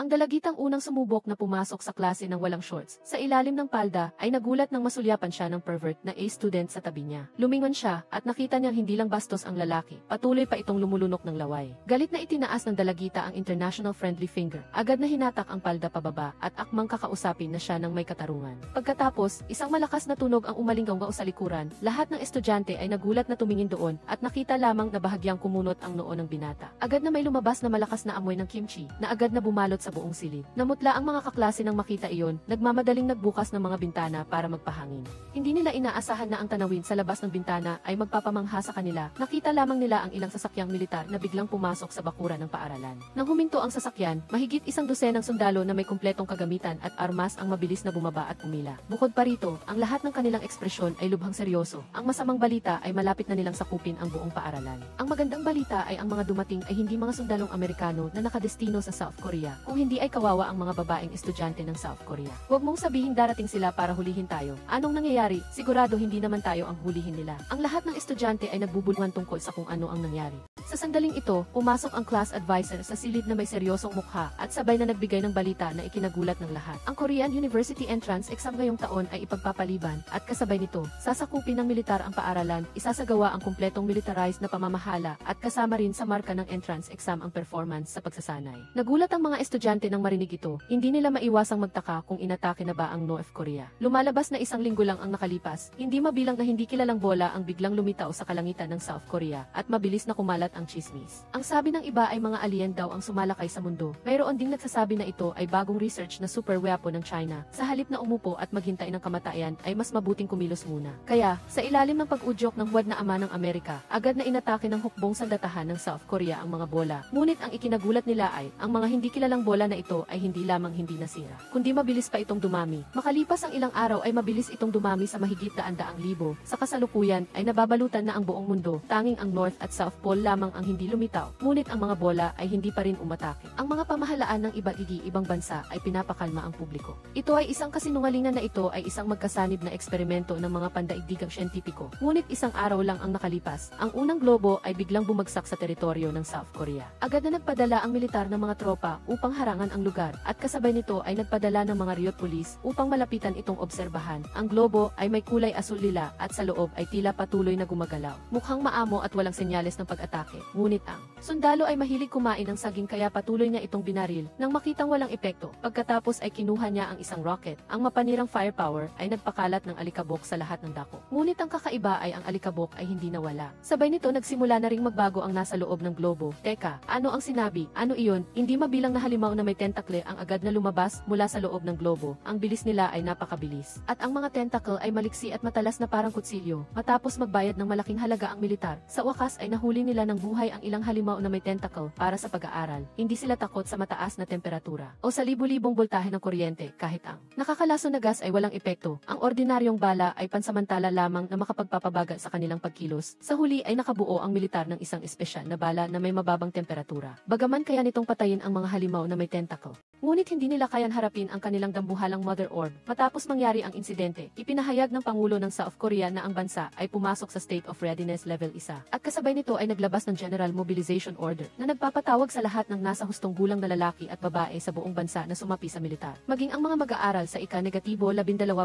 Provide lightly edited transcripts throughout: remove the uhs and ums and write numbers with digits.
Ang dalagitang unang sumubok na pumasok sa klase ng walang shorts, sa ilalim ng palda, ay nagulat nang masulyapan siya ng pervert na A-student sa tabi niya. Lumingon siya, at nakita niyang hindi lang bastos ang lalaki, patuloy pa itong lumulunok ng laway. Galit na itinaas ng dalagita ang international friendly finger. Agad na hinatak ang palda pababa, at akmang kakausapin na siya ng may katarungan. Pagkatapos, isang malakas na tunog ang umalinggaw sa likuran. Lahat ng estudyante ay nagulat na tumingin doon, at nakita lamang na bahagyang kumunot ang noo ng binata. Agad na may lumabas na malakas na amoy ng kimchi, na agad na bumalot sa buong silid. Namutla ang mga kaklase nang makita iyon, nagmamadaling nagbukas ng mga bintana para magpahangin. Hindi nila inaasahan na ang tanawin sa labas ng bintana ay magpapamangha sa kanila. Nakita lamang nila ang ilang sasakyang militar na biglang pumasok sa bakuran ng paaralan. Nang huminto ang sasakyan, mahigit 100 sundalo na may kumpletong kagamitan at armas ang mabilis na bumaba at pumila. Bukod pa rito, ang lahat ng kanilang ekspresyon ay lubhang seryoso. Ang masamang balita ay malapit na nilang sakupin ang buong paaralan. Ang magandang balita ay ang mga dumating ay hindi mga sundalong Amerikano na nakadestino sa South Korea. Kung hindi ay kawawa ang mga babaeng estudyante ng South Korea. Huwag mong sabihin darating sila para hulihin tayo. Anong nangyayari? Sigurado hindi naman tayo ang hulihin nila. Ang lahat ng estudyante ay nagbubulungan tungkol sa kung ano ang nangyari. Sa sandaling ito, pumasok ang class advisor sa silid na may seryosong mukha at sabay na nagbigay ng balita na ikinagulat ng lahat. Ang Korean University Entrance Exam ngayong taon ay ipagpapaliban at kasabay nito, sasakupin ng militar ang paaralan, isasagawa ang kumpletong militarized na pamamahala at kasama rin sa marka ng entrance exam ang performance sa pagsasanay. Nagulat ang mga estudyante nang marinig ito, hindi nila maiwasang magtaka kung inatake na ba ang North Korea. Lumalabas na 1 linggo lang ang nakalipas, hindi mabilang na hindi kilalang bola ang biglang lumitaw sa kalangitan ng South Korea at mabilis na kumalat ang chismis. Ang sabi ng iba ay mga alien daw ang sumalakay sa mundo. Mayroon ding nagsasabi na ito ay bagong research na super weapon ng China. Sa halip na umupo at maghintay ng kamatayan ay mas mabuting kumilos muna. Kaya, sa ilalim ng pag-udyok ng huwad na ama ng Amerika, agad na inatake ng hukbong sandatahan ng South Korea ang mga bola. Ngunit ang ikinagulat nila ay, ang mga hindi kilalang bola na ito ay hindi lamang hindi nasira, kundi mabilis pa itong dumami. Makalipas ang ilang araw ay mabilis itong dumami sa mahigit daang libo. Sa kasalukuyan ay nababalutan na ang buong mundo, tanging ang North at South Pole lamang ang hindi lumitaw. Ngunit ang mga bola ay hindi pa rin umatake. Ang mga pamahalaan ng iba't ibang bansa ay pinapakalma ang publiko. Ito ay isang kasinungalingan na ito ay isang magkasanib na eksperimento ng mga pandaigdigang siyentipiko. Ngunit isang araw lang ang nakalipas, ang unang globo ay biglang bumagsak sa teritoryo ng South Korea. Agad na nagpadala ang militar ng mga tropa upang harangan ang lugar at kasabay nito ay nagpadala ng mga Ryot Police upang malapitan itong obserbahan. Ang globo ay may kulay asul-lila at sa loob ay tila patuloy na gumagalaw. Mukhang maamo at walang senyales ng pag-atake. Ngunit ang sundalo ay mahilig kumain ng saging kaya patuloy niya itong binaril nang makitang walang epekto. Pagkatapos ay kinuha niya ang isang rocket. Ang mapanirang firepower ay nagpakalat ng alikabok sa lahat ng dako. Ngunit ang kakaiba ay ang alikabok ay hindi nawala. Sabay nito nagsimula na ring magbago ang nasa loob ng globo. Teka, ano ang sinabi? Ano iyon? Hindi mabilang na halimaw na may tentakle ang agad na lumabas mula sa loob ng globo. Ang bilis nila ay napakabilis. At ang mga tentacle ay maliksi at matalas na parang kutsilyo. Matapos magbayad ng malaking halaga ang militar, sa wakas ay nahuli nila ng buhay ang ilang halimaw na may tentacle para sa pag-aaral. Hindi sila takot sa mataas na temperatura o sa libu-libong boltahe ng kuryente kahit ang nakakalason na gas ay walang epekto. Ang ordinaryong bala ay pansamantala lamang na makapagpapabagal sa kanilang pagkilos. Sa huli ay nakabuo ang militar ng isang espesyal na bala na may mababang temperatura. Bagaman kaya nitong patayin ang mga halimaw na may tentacle, ngunit hindi nila kayan harapin ang kanilang dambuhalang mother orb. Matapos mangyari ang insidente, ipinahayag ng Pangulo ng South Korea na ang bansa ay pumasok sa State of Readiness Level 1 at kasabay nito ay naglabas ng General Mobilization Order na nagpapatawag sa lahat ng nasa hustong gulang na lalaki at babae sa buong bansa na sumapi sa militar. Maging ang mga mag-aaral sa ika-12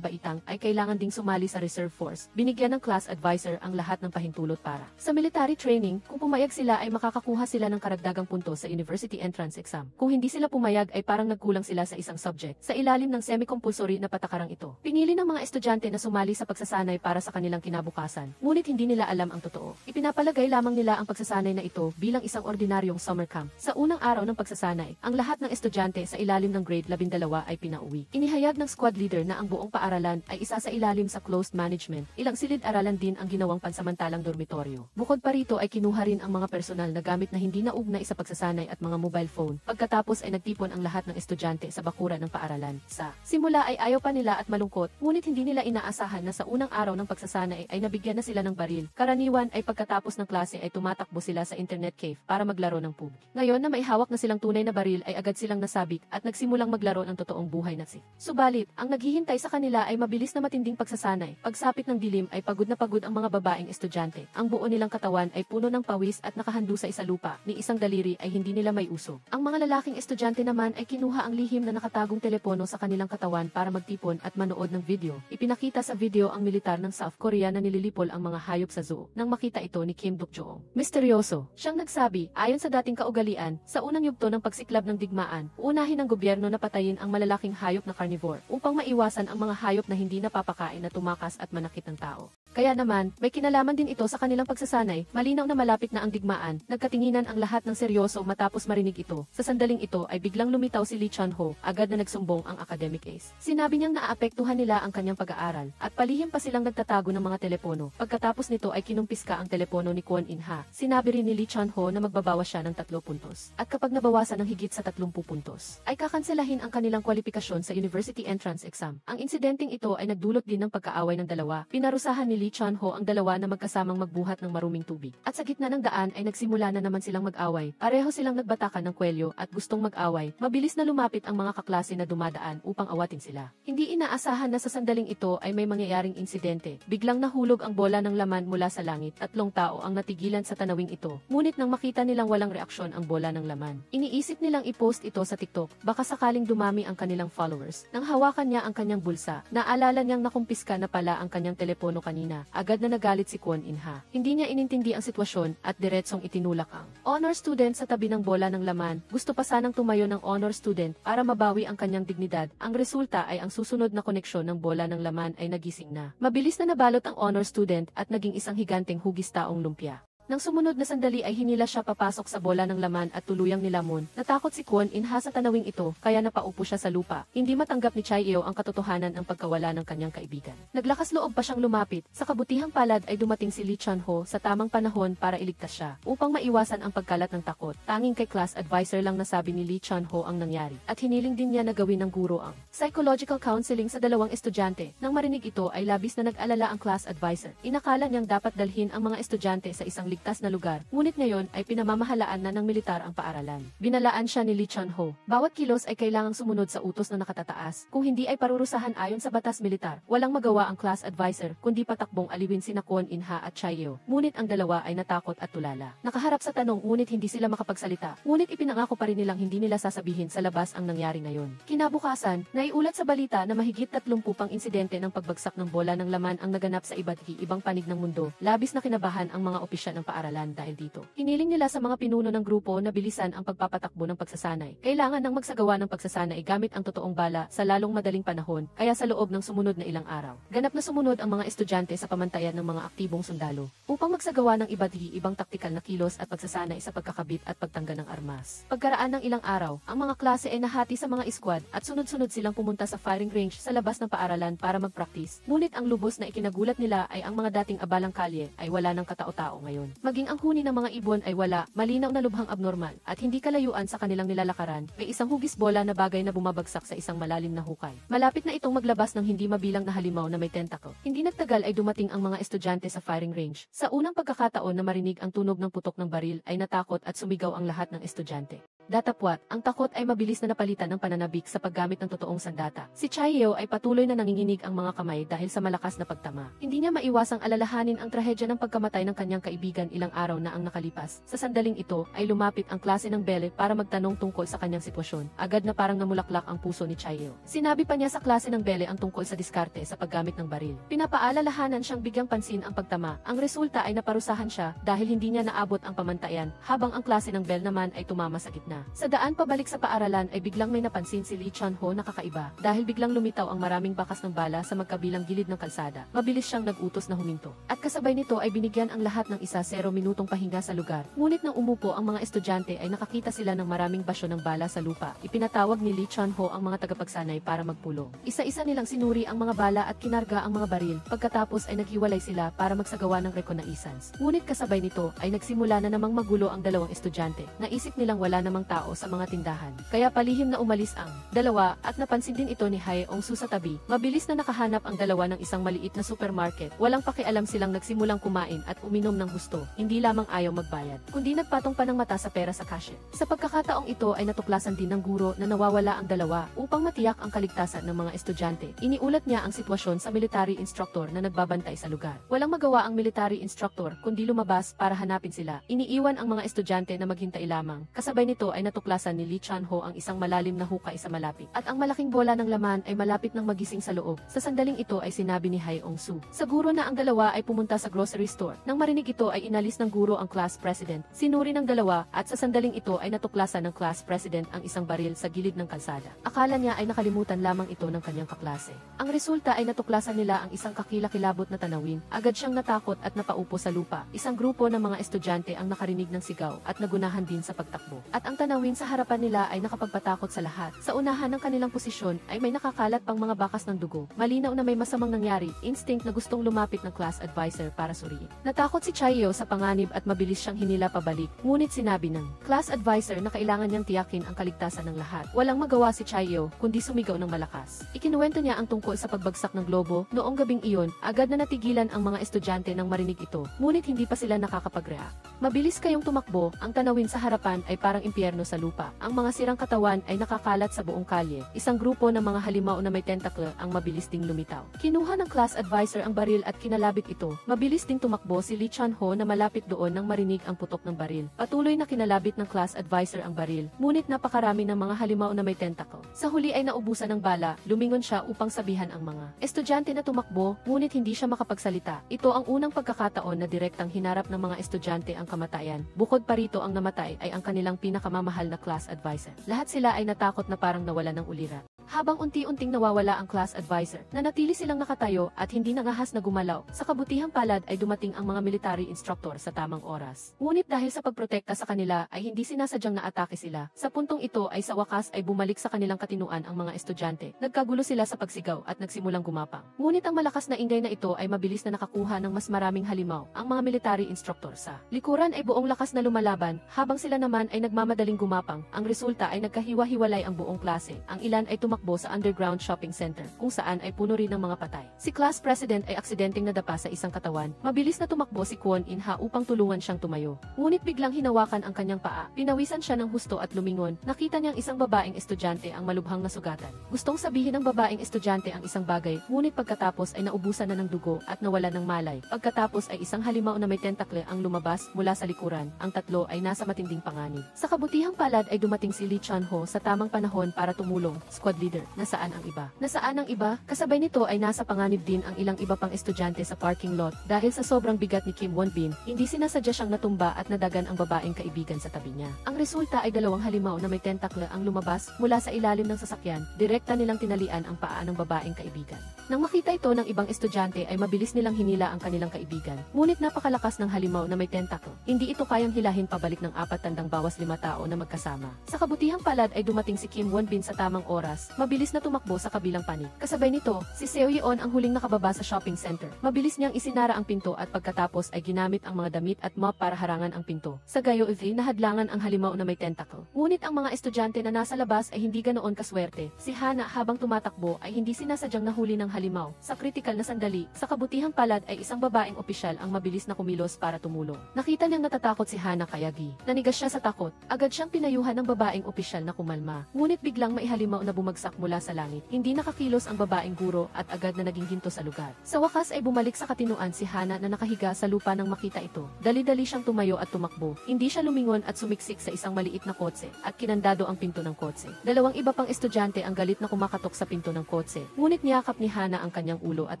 baitang ay kailangan ding sumali sa Reserve Force. Binigyan ng class advisor ang lahat ng pahintulot para sa military training. Kung pumayag sila ay makakakuha sila ng karagdagang puntos sa University Entrance Exam. Kung hindi sila pumayag ay parang nagkulang sila sa isang subject sa ilalim ng semi-compulsory na patakarang ito. Pinili ng mga estudyante na sumali sa pagsasanay para sa kanilang kinabukasan, ngunit hindi nila alam ang totoo. Ipinapalagay lamang nila ang pagsasanay na ito bilang isang ordinaryong summer camp. Sa unang araw ng pagsasanay, ang lahat ng estudyante sa ilalim ng grade 12 ay pinauwi. Inihayag ng squad leader na ang buong paaralan ay isa sa ilalim sa closed management. Ilang silid-aralan din ang ginawang pansamantalang dormitoryo. Bukod pa rito ay kinuha rin ang mga personal na gamit na hindi naugnay sa pagsasanay at mga mobile phone. Pagkatapos ay nagtipon ang lahat ng estudyante sa bakuran ng paaralan. Sa simula ay ayaw pa nila at malungkot, ngunit hindi nila inaasahan na sa unang araw ng pagsasanay ay nabigyan na sila ng baril. Karaniwan ay pagkatapos ng klase ay tumatakbo sila sa internet cave para maglaro ng PUBG. Ngayon na may hawak na silang tunay na baril ay agad silang nasabik at nagsimulang maglaro ng totoong buhay na Subalit, ang naghihintay sa kanila ay mabilis na matinding pagsasanay. Pagsapit ng dilim ay pagod na pagod ang mga babaeng estudyante. Ang buo nilang katawan ay puno ng pawis at nakahandusay sa lupa, ni isang daliri ay hindi nila may usog. Ang mga lalaking estudyante naman ay kinuha ang lihim na nakatagong telepono sa kanilang katawan para magtipon at manood ng video. Ipinakita sa video ang militar ng South Korea na nililipol ang mga hayop sa zoo. Nang makita ito ni Kim Duk-joong, misteryoso siyang nagsabi, ayon sa dating kaugalian, sa unang yugto ng pagsiklab ng digmaan, uunahin ng gobyerno na patayin ang malalaking hayop na carnivore upang maiwasan ang mga hayop na hindi napapakain na tumakas at manakit ng tao. Kaya naman, may kinalaman din ito sa kanilang pagsasanay, malinaw na malapit na ang digmaan, nagkatinginan ang lahat ng seryoso matapos marinig ito. Sa sandaling ito ay biglang lumitaw si Lee Chun-ho, agad na nagsumbong ang academic ace. Sinabi niyang naaapektuhan nila ang kanyang pag-aaral, at palihim pa silang nagtatago ng mga telepono. Pagkatapos nito ay kinumpiska ang telepono ni Kwon In-ha. Sinabi rin ni Lee Chun-ho na magbabawas siya ng 3 puntos. At kapag nabawasan ng higit sa 30 puntos, ay kakanselahin ang kanilang kwalifikasyon sa university entrance exam. Ang insidenteng ito ay nagdulot din ng pagkaaway ng dalawa. Pinarusahan ni Lee Chun-ho ang dalawa na magkasamang magbuhat ng maruming tubig. At sa gitna ng daan ay nagsimula na naman silang mag-away. Pareho silang nagbatakan ng kwelyo at gustong mag-away. Mabilis na lumapit ang mga kaklase na dumadaan upang awatin sila. Hindi inaasahan na sa sandaling ito ay may mangyayaring insidente. Biglang nahulog ang bola ng laman mula sa langit. 3 tao ang natigilan sa tanawing ito. Ngunit nang makita nilang walang reaksyon ang bola ng laman, iniisip nilang i-post ito sa TikTok. Baka sakaling dumami ang kanilang followers. Nang hawakan niya ang kanyang bulsa, naalala niyang nakumpiska na pala ang kanyang telepono kanina. Agad na nagalit si Kwon In-ha. Hindi niya inintindi ang sitwasyon at diretsong itinulak ang honor student sa tabi ng bola ng laman. Gusto pa sanang tumayo ng honor student para mabawi ang kanyang dignidad. Ang resulta ay ang susunod na koneksyon ng bola ng laman ay nagising na. Mabilis na nabalot ang honor student at naging isang higanteng hugis taong lumpia. Nang sumunod na sandali ay hinila siya papasok sa bola ng laman at tuluyang nilamon. Natakot si Kwon In-ha sa tanawing ito, kaya napaupo siya sa lupa. Hindi matanggap ni Chae-eo ang katotohanan ng pagkawala ng kanyang kaibigan. Naglakas loob pa siyang lumapit. Sa kabutihang palad ay dumating si Lee Chun-ho sa tamang panahon para iligtas siya. Upang maiwasan ang pagkalat ng takot, tanging kay class advisor lang nasabi ni Lee Chun-ho ang nangyari. At hiniling din niya na gawin ng guro ang psychological counseling sa 2 estudyante. Nang marinig ito ay labis na nag-alala ang class advisor. Inakala niyang dapat dalhin ang mga estudyante sa isang ligtas na lugar, ngunit ngayon ay pinamamahalaan na ng militar ang paaralan. Binalaan siya ni Lee Chun-ho. Bawat kilos ay kailangang sumunod sa utos na nakatataas, kung hindi ay parurusahan ayon sa batas militar. Walang magawa ang class advisor, kundi patakbong aliwin sina Kwon In-ha at Chae-eo. Ngunit ang dalawa ay natakot at tulala. Nakaharap sa tanong ngunit hindi sila makapagsalita. Ngunit ipinangako pa rin nilang hindi nila sasabihin sa labas ang nangyari ngayon. Kinabukasan, naiulat sa balita na mahigit 30 pang insidente ng pagbagsak ng bola ng laman ang naganap sa iba't ibang panig ng mundo. Labis na kinabahan ang mga opisyal ng paaralan dahil dito. Hiniling nila sa mga pinuno ng grupo na bilisan ang pagpapatakbo ng pagsasanay. Kailangan ng magsagawa ng pagsasanay gamit ang totoong bala sa lalong madaling panahon, kaya sa loob ng sumunod na ilang araw, ganap na sumunod ang mga estudyante sa pamantayan ng mga aktibong sundalo upang magsagawa ng iba't ibang taktikal na kilos at pagsasanay sa pagkakabit at pagtangga ng armas. Pagkaraan ng ilang araw, ang mga klase ay nahati sa mga squad at sunod-sunod silang pumunta sa firing range sa labas ng paaralan para mag-practice. Ngunit ang lubos na ikinagulat nila ay ang mga dating abalang kalye ay wala ng katao-tao ngayon. Maging ang huni ng mga ibon ay wala, malinaw na lubhang abnormal, at hindi kalayuan sa kanilang nilalakaran, may isang hugis bola na bagay na bumabagsak sa isang malalim na hukay. Malapit na itong maglabas ng hindi mabilang na halimaw na may tentacle. Hindi nagtagal ay dumating ang mga estudyante sa firing range. Sa unang pagkakataon na marinig ang tunog ng putok ng baril ay natakot at sumigaw ang lahat ng estudyante. Datapwat, ang takot ay mabilis na napalitan ng pananabik sa paggamit ng totoong sandata. Si Chae-eo ay patuloy na nanginginig ang mga kamay dahil sa malakas na pagtama. Hindi niya maiwasang alalahanin ang trahedya ng pagkamatay ng kanyang kaibigan ilang araw na ang nakalipas. Sa sandaling ito ay lumapit ang klase ng bele para magtanong tungkol sa kanyang sitwasyon. Agad na parang namulaklak ang puso ni Chae-eo. Sinabi pa niya sa klase ng bele ang tungkol sa diskarte sa paggamit ng baril. Pinapaalalahanan siyang bigyang pansin ang pagtama. Ang resulta ay naparusahan siya dahil hindi niya naabot ang pamantayan, habang ang klase ng bele naman ay tumama sa gitna. Sa daan pabalik sa paaralan ay biglang may napansin si Lee Chun-ho na kakaiba dahil biglang lumitaw ang maraming bakas ng bala sa magkabilang gilid ng kalsada. Mabilis siyang nag-utos na huminto. At kasabay nito ay binigyan ang lahat ng 0 minutong pahinga sa lugar. Ngunit nang umupo ang mga estudyante ay nakakita sila ng maraming basyo ng bala sa lupa. Ipinatawag ni Lee Chun-ho ang mga tagapagsanay para magpulong. Isa-isa nilang sinuri ang mga bala at kinarga ang mga baril. Pagkatapos ay naghiwalay sila para magsagawa ng reconnaissance. Ngunit kasabay nito ay nagsimula na namang magulo ang 2 estudyante. Naisip nilang wala namang tao sa mga tindahan. Kaya palihim na umalis ang dalawa at napansin din ito ni Hae-ong-su sa tabi. Mabilis na nakahanap ang dalawa ng isang maliit na supermarket. Walang pakialam silang nagsimulang kumain at uminom ng gusto. Hindi lamang ayaw magbayad, kundi nagpatong pa ng mata sa pera sa cashier. Sa pagkakataong ito ay natuklasan din ng guro na nawawala ang dalawa. Upang matiyak ang kaligtasan ng mga estudyante, iniulat niya ang sitwasyon sa military instructor na nagbabantay sa lugar. Walang magawa ang military instructor kundi lumabas para hanapin sila. Iniiwan ang mga estudyante na maghintay lamang. Kasabay nito ay natuklasan ni Lee Chan-ho ang isang malalim na hukay sa malapit. At ang malaking bola ng laman ay malapit ng magising sa loob. Sa sandaling ito ay sinabi ni Hae-ong-soo. Siguro na ang dalawa ay pumunta sa grocery store. Nang marinig ito ay inalis ng guro ang class president. Sinuri ng dalawa at sa sandaling ito ay natuklasan ng class president ang isang baril sa gilid ng kalsada. Akala niya ay nakalimutan lamang ito ng kanyang kaklase. Ang resulta ay natuklasan nila ang isang kakilakilabot na tanawin. Agad siyang natakot at napaupo sa lupa. Isang grupo ng mga estudyante ang nakarinig ng sigaw at nagunahan din sa pagtakbo. At ang tanawin sa harapan nila ay nakapagpatakot sa lahat. Sa unahan ng kanilang posisyon ay may nakakalat pang mga bakas ng dugo. Malinaw na may masamang nangyari, instinct na gustong lumapit ng class advisor para suriin. Natakot si Chae-yo sa panganib at mabilis siyang hinila pabalik. Ngunit sinabi ng class advisor na kailangan niyang tiyakin ang kaligtasan ng lahat. Walang magawa si Chae-yo kundi sumigaw ng malakas. Ikinuwento niya ang tungkol sa pagbagsak ng globo. Noong gabing iyon, agad na natigilan ang mga estudyante nang marinig ito. Ngunit hindi pa sila nakakapag-react. Mabilis kayong tumakbo, ang tanawin sa harapan ay parang impyerno sa lupa. Ang mga sirang katawan ay nakakalat sa buong kalye. Isang grupo ng mga halimaw na may tentacle ang mabilis ding lumitaw. Kinuha ng class advisor ang baril at kinalabit ito. Mabilis ding tumakbo si Lee Chan-ho na malapit doon nang marinig ang putok ng baril. Patuloy na kinalabit ng class advisor ang baril, ngunit napakarami ng mga halimaw na may tentacle. Sa huli ay naubusan ng bala, lumingon siya upang sabihan ang mga estudyante na tumakbo, ngunit hindi siya makapagsalita. Ito ang unang pagkakataon na direktang hinarap ng mga estudyante ang kamatayan. Bukod pa rito ang namatay ay ang kanilang pinakamamahal na class advisor. Lahat sila ay natakot na parang nawala ng ulira. Habang unti-unting nawawala ang class advisor, nanatili silang nakatayo at hindi nangahas na gumalaw. Sa kabutihang palad ay dumating ang mga military instructor sa tamang oras. Ngunit dahil sa pagprotekta sa kanila ay hindi sinasadyang naatake sila. Sa puntong ito ay sa wakas ay bumalik sa kanilang katinuan ang mga estudyante. Nagkagulo sila sa pagsigaw at nagsimulang gumapang. Ngunit ang malakas na ingay na ito ay mabilis na nakakuha ng mas maraming halimaw. Ang mga military instructor sa likuran ay buong lakas na lumalaban, habang sila naman ay nagmamadaling gumapang. Ang resulta ay nagkahiwa-hiwalay ang buong klase. Ang ilan ay tumakbo sa underground shopping center, kung saan ay puno rin ng mga patay. Si class president ay aksidenteng nadapa sa isang katawan. Mabilis na tumakbo si Kwon In-ha upang tulungan siyang tumayo. Ngunit biglang hinawakan ang kanyang paa. Pinawisan siya ng husto at lumingon. Nakita niyang isang babaeng estudyante ang malubhang nasugatan. Gustong sabihin ng babaeng estudyante ang isang bagay, ngunit pagkatapos ay naubusan na ng dugo at nawala ng malay. Pagkatapos ay isang halimaw na may tentakle ang lumabas mula sa likuran. Ang tatlo ay nasa matinding panganib. Sa kabutihang palad ay dumating si Lee Chan-ho sa tamang panahon para tumulong. Squad leader, nasaan ang iba? Nasaan ang iba? Kasabay nito ay nasa panganib din ang ilang iba pang estudyante sa parking lot. Dahil sa sobrang bigat ni Kim Won-bin, hindi sinasadya siyang natumba at nadagan ang babaeng kaibigan sa tabi niya. Ang resulta ay dalawang halimaw na may tentakle ang lumabas mula sa ilalim ng sasakyan. Direkta nilang tinalian ang paa ng babaeng kaibigan. Nang makita ito ng ibang estudyante ay mabilis nilang hinila ang kanilang kaibigan. Ngunit napakalakas ng halimaw na may tentacle. Hindi ito kayang hilahin pabalik ng 4 bawas 5 tao na magkasama. Sa kabutihang palad ay dumating si Kim Won-bin sa tamang oras. Mabilis na tumakbo sa kabilang panig. Kasabay nito, si Seo Yeon ang huling nakababa sa shopping center. Mabilis niyang isinara ang pinto at pagkatapos ay ginamit ang mga damit at mop para harangan ang pinto. Sa gayo nahadlangan ang halimaw na may tentacle. Ngunit ang mga estudyante na nasa labas ay hindi ganoon kaswerte. Si Hana habang tumatakbo ay hindi sinasadyang nahuli ng halimaw. Sa kritikal na sandali, sa kabutihang palad ay isang babaeng opisyal ang mabilis na kumilos para tumulong. Nakita niyang natatakot si Hana kaya nanigas siya sa takot. Agad siyang pinayuhan ng babaeng opisyal na kumalma. Ngunit biglang may halimaw na bumagsak mula sa langit. Hindi nakakilos ang babaeng guro at agad na naging ginto sa lugar. Sa wakas ay bumalik sa katinuan si Hana na nakahiga sa lupa nang makita ito. Dali-dali siyang tumayo at tumakbo. Hindi siya lumingon at sumiksik sa isang maliit na kotse at kinandado ang pinto ng kotse. Dalawang iba pang estudyante ang galit na kumakatok sa pinto ng kotse. Ngunit niyakap ni Hana ang kanyang ulo at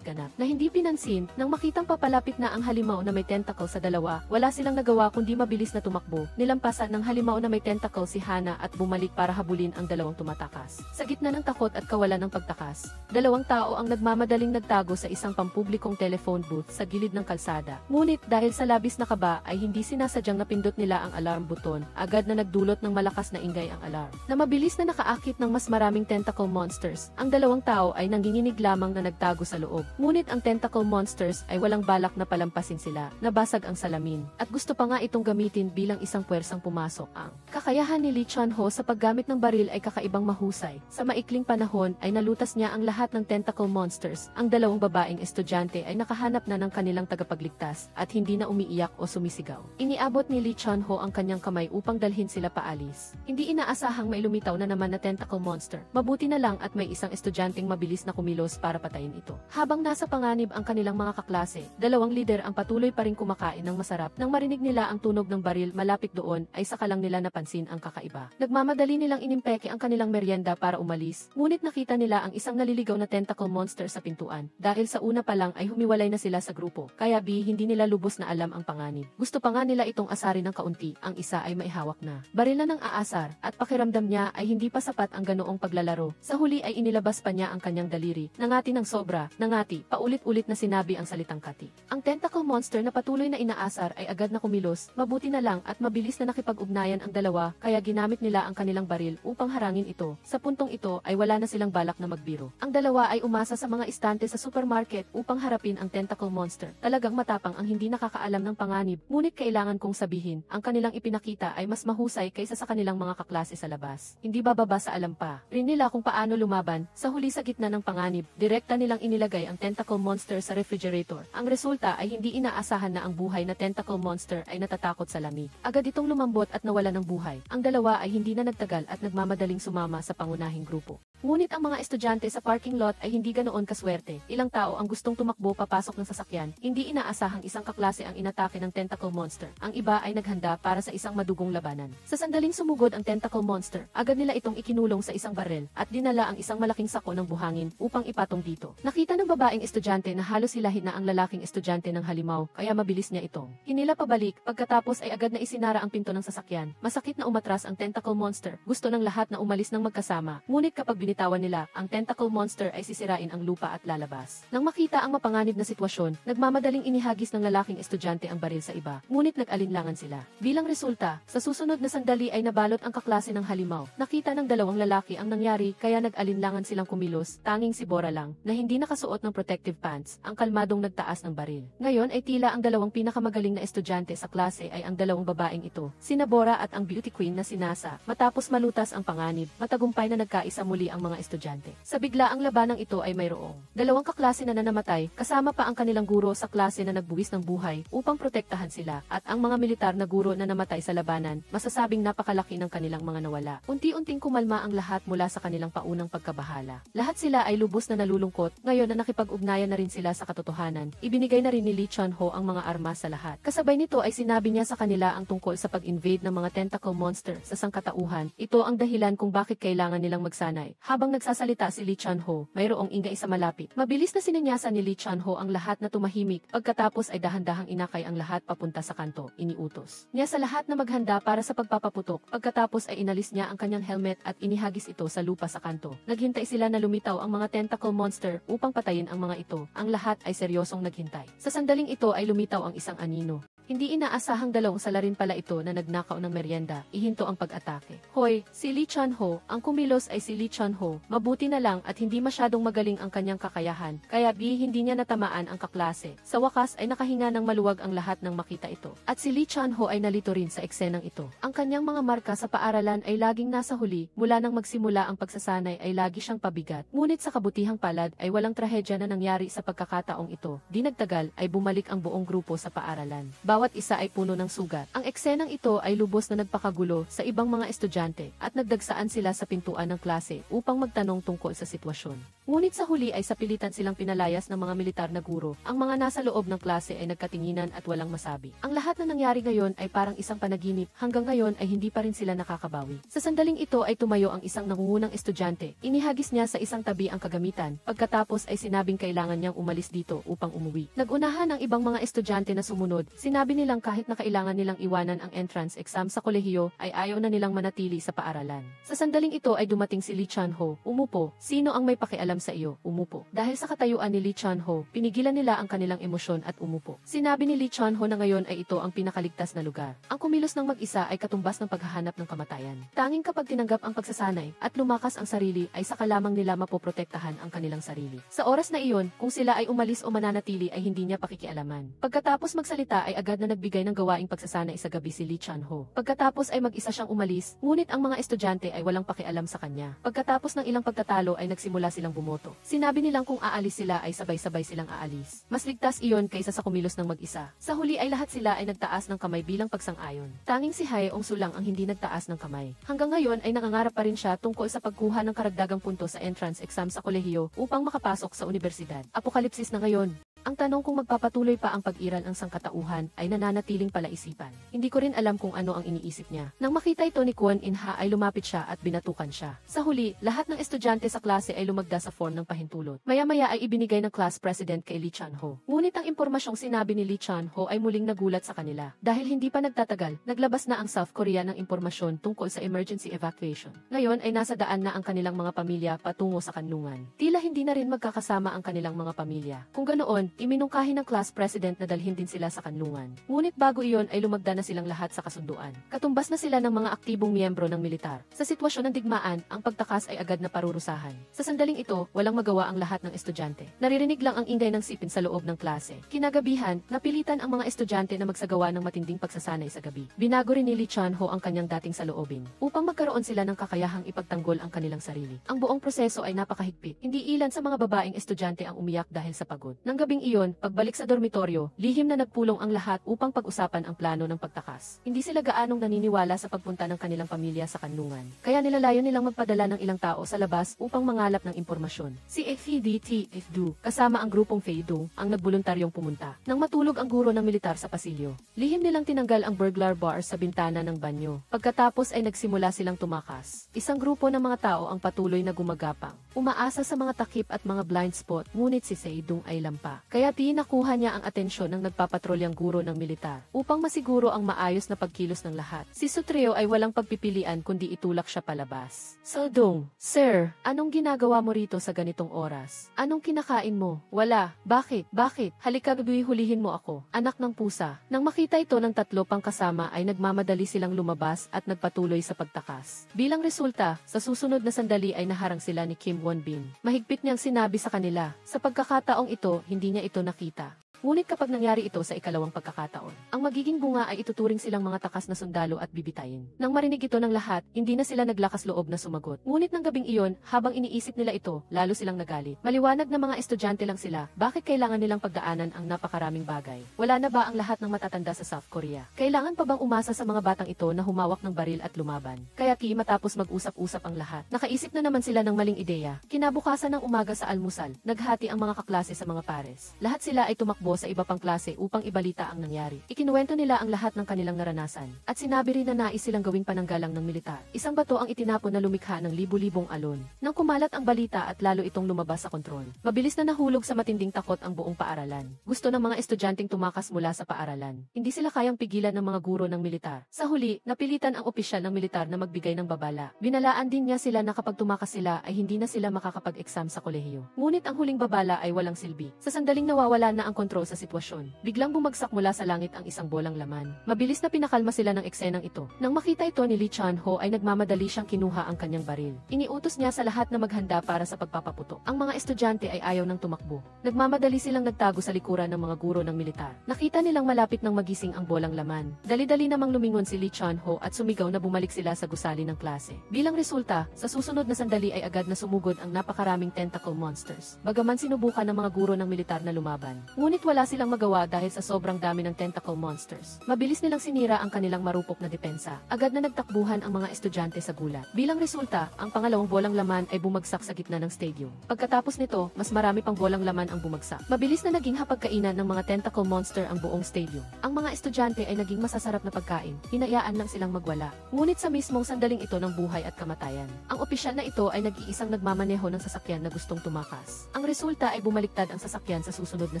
ganap na hindi pinansin. Nang makitang papalapit na ang halimaw na may tentacle sa dalawa, wala silang nagawa kundi mabilis na tumakbo. Nilampasan ng halimaw na may tentacle si Hana at bumalik para habulin ang dalawang tumatakas. Sa gitna ng takot at kawalan ng pagtakas, dalawang tao ang nagmamadaling nagtago sa isang pampublikong telephone booth sa gilid ng kalsada. Ngunit dahil sa labis na kaba ay hindi sinasadyang napindot nila ang alarm button, agad na nagdulot ng malakas na ingay ang alarm. Na mabilis na nakaakit ng mas maraming tentacle monsters, ang dalawang tao ay nanginginig lamang na nagtago sa loob. Ngunit ang tentacle monsters ay walang balak na palampasin sila. Nabasag ang salamin. At gusto pa nga itong gamitin bilang isang puwersang pumasok. Ang kakayahan ni Lee Chan-ho sa paggamit ng baril ay kakaibang mahusay. Sa maikling panahon ay nalutas niya ang lahat ng tentacle monsters. Ang dalawang babaeng estudyante ay nakahanap na ng kanilang tagapagligtas at hindi na umiiyak o sumisigaw. Iniabot ni Lee Chun-ho ang kanyang kamay upang dalhin sila paalis. Hindi inaasahang may lumitaw na naman na tentacle monster. Mabuti na lang at may isang estudyanteng mabilis na kumilos para patayin ito. Habang nasa panganib ang kanilang mga kaklase, dalawang lider ang patuloy pa rin kumakain ng masarap. Nang marinig nila ang tunog ng baril malapit doon ay saka lang nila napansin ang kakaiba. Nagmamadali nilang inimpeke ang kanilang merienda para umalis, ngunit nakita nila ang isang naliligaw na tentacle monster sa pintuan. Dahil sa una pa lang ay humiwalay na sila sa grupo, kaya hindi nila lubos na alam ang panganib. Gusto pa nga nila itong asarin ng kaunti, ang isa ay maihawak na. Baril na ng aasar, at pakiramdam niya ay hindi pa sapat ang ganoong paglalaro. Sa huli ay inilabas pa niya ang kanyang daliri, nangati ng sobra, nangati, paulit-ulit na sinabi ang salitang kati. Ang tentacle monster na patuloy na inaasar ay agad na kumilos, mabuti na lang at mabilis na nakipag-ugnayan ang dalawa, kaya ginamit nila ang kanilang baril upang harangin ito. Sa puntong ito ay wala na silang balak na magbiro. Ang dalawa ay umasa sa mga istante sa supermarket upang harapin ang tentacle monster. Talagang matapang ang hindi nakakaalam ng panganib, ngunit kailangan kong sabihin, ang kanilang ipinakita ay mas mahusay kaysa sa kanilang mga kaklase sa labas. Hindi bababa sa alam pa rin nila kung paano lumaban. Sa huli sa gitna ng panganib, direkta nilang inilagay ang tentacle monster sa refrigerator. Ang resulta ay hindi inaasahan na ang buhay na tentacle monster ay natatakot sa lamig. Agad itong lumambot at nawala ng buhay. Ang dalawa ay hindi na nagtagal at nagmamadaling sumama sa pangunahing grupo. Ngunit ang mga estudyante sa parking lot ay hindi ganoon kaswerte. Ilang tao ang gustong tumakbo papasok ng sasakyan. Hindi inaasahang isang kaklase ang inatake ng tentacle monster. Ang iba ay naghanda para sa isang madugong labanan. Sa sandaling sumugod ang tentacle monster, agad nila itong ikinulong sa isang barel at dinala ang isang malaking sako ng buhangin upang ipatong dito. Nakita ng babaeng estudyante na halos hilahin na ang lalaking estudyante ng halimaw, kaya mabilis niya itong hinila pabalik. Pagkatapos ay agad na isinara ang pinto ng sasakyan. Masakit na umatras ang tentacle monster. Gusto ng lahat na umalis ng magkasama. Ngunit kapag binitawan nila, ang tentacle monster ay sisirain ang lupa at lalabas. Nang makita ang mapanganib na sitwasyon, nagmamadaling inihagis ng lalaking estudyante ang baril sa iba, ngunit nag-alinlangan sila. Bilang resulta, sa susunod na sandali ay nabalot ang kaklase ng halimaw. Nakita ng dalawang lalaki ang nangyari kaya nag-alinlangan silang kumilos, tanging si Bora lang, na hindi nakasuot ng protective pants, ang kalmadong nagtaas ng baril. Ngayon ay tila ang dalawang pinakamagaling na estudyante sa klase ay ang dalawang babaeng ito, sina Bora at ang beauty queen na si Nasa. Matapos malutas ang panganib, matagumpay na nagkaisa muli ang mga estudyante. Sa biglaang labanang ito ay mayroong dalawang kaklase na namatay, kasama pa ang kanilang guro sa klase na nagbuwis ng buhay upang protektahan sila, at ang mga militar na guro na namatay sa labanan, masasabing napakalaki ng kanilang mga nawala. Unti-unting kumalma ang lahat mula sa kanilang paunang pagkabahala. Lahat sila ay lubos na nalulungkot, ngayon na nakipag-ugnayan na rin sila sa katotohanan. Ibinigay na rin ni Lee Chun-ho ang mga armas sa lahat. Kasabay nito ay sinabi niya sa kanila ang tungkol sa pag-invade ng mga tentacle monster sa sangkatauhan. Ito ang dahilan kung bakit kailangan nilang magsanay. Habang nagsasalita si Lee Chun-ho, mayroong ingay sa malapit. Mabilis na sinenyasan ni Lee Chun-ho ang lahat na tumahimik, pagkatapos ay dahan-dahang inakay ang lahat papunta sa kanto. Iniutos niya sa lahat na maghanda para sa pagpapaputok, pagkatapos ay inalis niya ang kanyang helmet at inihagis ito sa lupa sa kanto. Naghintay sila na lumitaw ang mga tentacle monster upang patayin ang mga ito. Ang lahat ay seryosong naghintay. Sa sandaling ito ay lumitaw ang isang anino. Hindi inaasahang dalawang salarin pala ito na nagnakaw ng merienda, ihinto ang pag-atake. Hoy, si Lee Chun-ho, ang kumilos ay si Lee Chun-ho. Mabuti na lang at hindi masyadong magaling ang kanyang kakayahan, kaya hindi niya natamaan ang kaklase. Sa wakas ay nakahinga ng maluwag ang lahat nang makita ito. At si Lee Chun-ho ay nalito rin sa eksenang ito. Ang kanyang mga marka sa paaralan ay laging nasa huli, mula nang magsimula ang pagsasanay ay lagi siyang pabigat. Ngunit sa kabutihang palad ay walang trahedya na nangyari sa pagkakataong ito. Di nagtagal ay bumalik ang buong grupo sa paaralan. Bawat isa ay puno ng sugat. Ang eksenang ito ay lubos na nagpakagulo sa ibang mga estudyante at nagdagsaan sila sa pintuan ng klase upang magtanong tungkol sa sitwasyon. Ngunit sa huli ay sapilitan silang pinalayas ng mga militar na guro. Ang mga nasa loob ng klase ay nagkatinginan at walang masabi. Ang lahat na nangyari ngayon ay parang isang panaginip. Hanggang ngayon ay hindi pa rin sila nakakabawi. Sa sandaling ito ay tumayo ang isang nangungunang estudyante. Inihagis niya sa isang tabi ang kagamitan. Pagkatapos ay sinabing kailangan niyang umalis dito upang umuwi. Nagunahan ang ibang mga estudyante na sumunod. Sinabi nilang kahit na kailangan nilang iwanan ang entrance exam sa kolehiyo, ay ayaw na nilang manatili sa paaralan. Sa sandaling ito ay dumating si Lee Chun-ho. Umupo. Sino ang may pakialam pakialam sa iyo, umupo. Dahil sa katayuan ni Lee Chun-ho, pinigilan nila ang kanilang emosyon at umupo. Sinabi ni Lee Chun-ho na ngayon ay ito ang pinakaligtas na lugar. Ang kumilos ng mag-isa ay katumbas ng paghahanap ng kamatayan. Tanging kapag tinanggap ang pagsasanay at lumakas ang sarili ay saka lamang nila mapoprotektahan ang kanilang sarili. Sa oras na iyon, kung sila ay umalis o mananatili ay hindi niya pakikialaman. Pagkatapos magsalita ay agad na nagbigay ng gawaing pagsasanay sa gabi si Lee Chun-ho. Pagkatapos ay mag-isa siyang umalis, ngunit ang mga estudyante ay walang pakialam sa kanya. Pagkatapos ng ilang pagtatalo ay nagsimula silang bumoto. Sinabi nilang kung aalis sila ay sabay-sabay silang aalis. Mas ligtas iyon kaysa sa kumilos ng mag-isa. Sa huli ay lahat sila ay nagtaas ng kamay bilang pagsang-ayon. Tanging si Hae-ong-su lang ang hindi nagtaas ng kamay. Hanggang ngayon ay nangangarap pa rin siya tungkol sa pagkuha ng karagdagang punto sa entrance exam sa kolehiyo upang makapasok sa universidad. Apokalipsis na ngayon. Ang tanong kung magpapatuloy pa ang pag-iral ang sangkatauhan ay nananatiling palaisipan. Hindi ko rin alam kung ano ang iniisip niya. Nang makita ito ni Kwon In-ha ay lumapit siya at binatukan siya. Sa huli, lahat ng estudyante sa klase ay lumagda sa form ng pahintulot. Maya-maya ay ibinigay ng class president kay Lee Chun-ho. Ngunit ang impormasyong sinabi ni Lee Chun-ho ay muling nagulat sa kanila. Dahil hindi pa nagtatagal, naglabas na ang South Korea ng impormasyon tungkol sa emergency evacuation. Ngayon ay nasa daan na ang kanilang mga pamilya patungo sa kanlungan. Tila hindi na rin magkakasama ang kanilang mga pamilya. Kung ganoon, iminungkahi ng class president na dalhin din sila sa kanlungan. Ngunit bago iyon ay lumagda na silang lahat sa kasunduan. Katumbas na sila ng mga aktibong miyembro ng militar. Sa sitwasyon ng digmaan, ang pagtakas ay agad na parurusahan. Sa sandaling ito, walang magawa ang lahat ng estudyante. Naririnig lang ang ingay ng sipin sa loob ng klase. Kinagabihan, napilitan ang mga estudyante na magsagawa ng matinding pagsasanay sa gabi. Binago rin ni Lee Chun-ho ang kanyang dating saloobin upang magkaroon sila ng kakayahang ipagtanggol ang kanilang sarili. Ang buong proseso ay napakahigpit. Hindi ilan sa mga babaeng estudyante ang umiyak dahil sa pagod. Nang gabing iyon, pagbalik sa dormitoryo, lihim na nagpulong ang lahat upang pag-usapan ang plano ng pagtakas. Hindi sila gaanong naniniwala sa pagpunta ng kanilang pamilya sa kanlungan. Kaya nilalayo nilang magpadala ng ilang tao sa labas upang mangalap ng impormasyon. Si FEDT FDU, kasama ang grupong FEDU, ang nagboluntaryong pumunta. Nang matulog ang guro ng militar sa pasilyo, lihim nilang tinanggal ang burglar bars sa bintana ng banyo. Pagkatapos ay nagsimula silang tumakas. Isang grupo ng mga tao ang patuloy na gumagapang. Umaasa sa mga takip at mga blind spot, ngunit si Seidung ay lampa. Kaya nakuha niya ang atensyon ng nagpapatrolyang guro ng militar upang masiguro ang maayos na pagkilos ng lahat. Si Sutrio ay walang pagpipilian kundi itulak siya palabas. Seidung, Sir, anong ginagawa mo rito sa ganitong oras? Anong kinakain mo? Wala. Bakit? Bakit? Halika gabi hulihin mo ako, anak ng pusa. Nang makita ito ng tatlo pang kasama ay nagmamadali silang lumabas at nagpatuloy sa pagtakas. Bilang resulta, sa susunod na sandali ay naharang sila ni Kim Won-bin. Mahigpit niyang sinabi sa kanila, sa pagkakataong ito, hindi niya ito nakita. Ngunit kapag nangyari ito sa ikalawang pagkakataon, ang magiging bunga ay ituturing silang mga takas na sundalo at bibitayin. Nang marinig ito ng lahat, hindi na sila naglakas loob na sumagot. Ngunit ng gabing iyon, habang iniisip nila ito, lalo silang nagalit. Maliwanag na mga estudyante lang sila, bakit kailangan nilang pagdaanan ang napakaraming bagay? Wala na ba ang lahat ng matatanda sa South Korea? Kailangan pa bang umasa sa mga batang ito na humawak ng baril at lumaban? Kaya matapos mag-usap-usap ang lahat, nakaisip na naman sila ng maling ideya. Kinabukasan ng umaga sa almusal, naghati ang mga kaklase sa mga pares. Lahat sila ay tumakbo sa iba pang klase upang ibalita ang nangyari. Ikinuwento nila ang lahat ng kanilang naranasan. At sinabi rin na nais silang gawing pananggalang ng militar. Isang bato ang itinapon na lumikha ng libu-libong alon. Nang kumalat ang balita at lalo itong lumabas sa kontrol, mabilis na nahulog sa matinding takot ang buong paaralan. Gusto ng mga estudyanteng tumakas mula sa paaralan. Hindi sila kayang pigilan ng mga guro ng militar. Sa huli, napilitan ang opisyal ng militar na magbigay ng babala. Binalaan din niya sila na kapag tumakas sila ay hindi na sila makakapag-exam sa kolehiyo. Ngunit ang huling babala ay walang silbi. Sa sandaling nawawala na ang kontrol sa sitwasyon, biglang bumagsak mula sa langit ang isang bolang laman. Mabilis na pinakalma sila ng eksenang ito. Nang makita ito ni Lee Chun-ho ay nagmamadali siyang kinuha ang kanyang baril. Iniutos niya sa lahat na maghanda para sa pagpapaputok. Ang mga estudyante ay ayaw ng tumakbo. Nagmamadali silang nagtago sa likuran ng mga guro ng militar. Nakita nilang malapit ng magising ang bolang laman. Dali-dali namang lumingon si Lee Chun-ho at sumigaw na bumalik sila sa gusali ng klase. Bilang resulta, sa susunod na sandali ay agad na sumugod ang napakaraming tentacle monsters. Bagaman sinubukan ng mga guro ng militar na lumaban, ngunit wala silang magawa dahil sa sobrang dami ng tentacle monsters. Mabilis nilang sinira ang kanilang marupok na depensa. Agad na nagtakbuhan ang mga estudyante sa gulat. Bilang resulta, ang pangalawang bolang laman ay bumagsak sa gitna ng stadium. Pagkatapos nito, mas marami pang bolang laman ang bumagsak. Mabilis na naging hapagkainan ng mga tentacle monster ang buong stadium. Ang mga estudyante ay naging masasarap na pagkain. Hinayaan lang silang magwala. Ngunit sa mismong sandaling ito ng buhay at kamatayan, ang opisyal na ito ay nag-iisang nagmamaneho ng sasakyan na gustong tumakas. Ang resulta ay bumaliktad ang sasakyan sa susunod na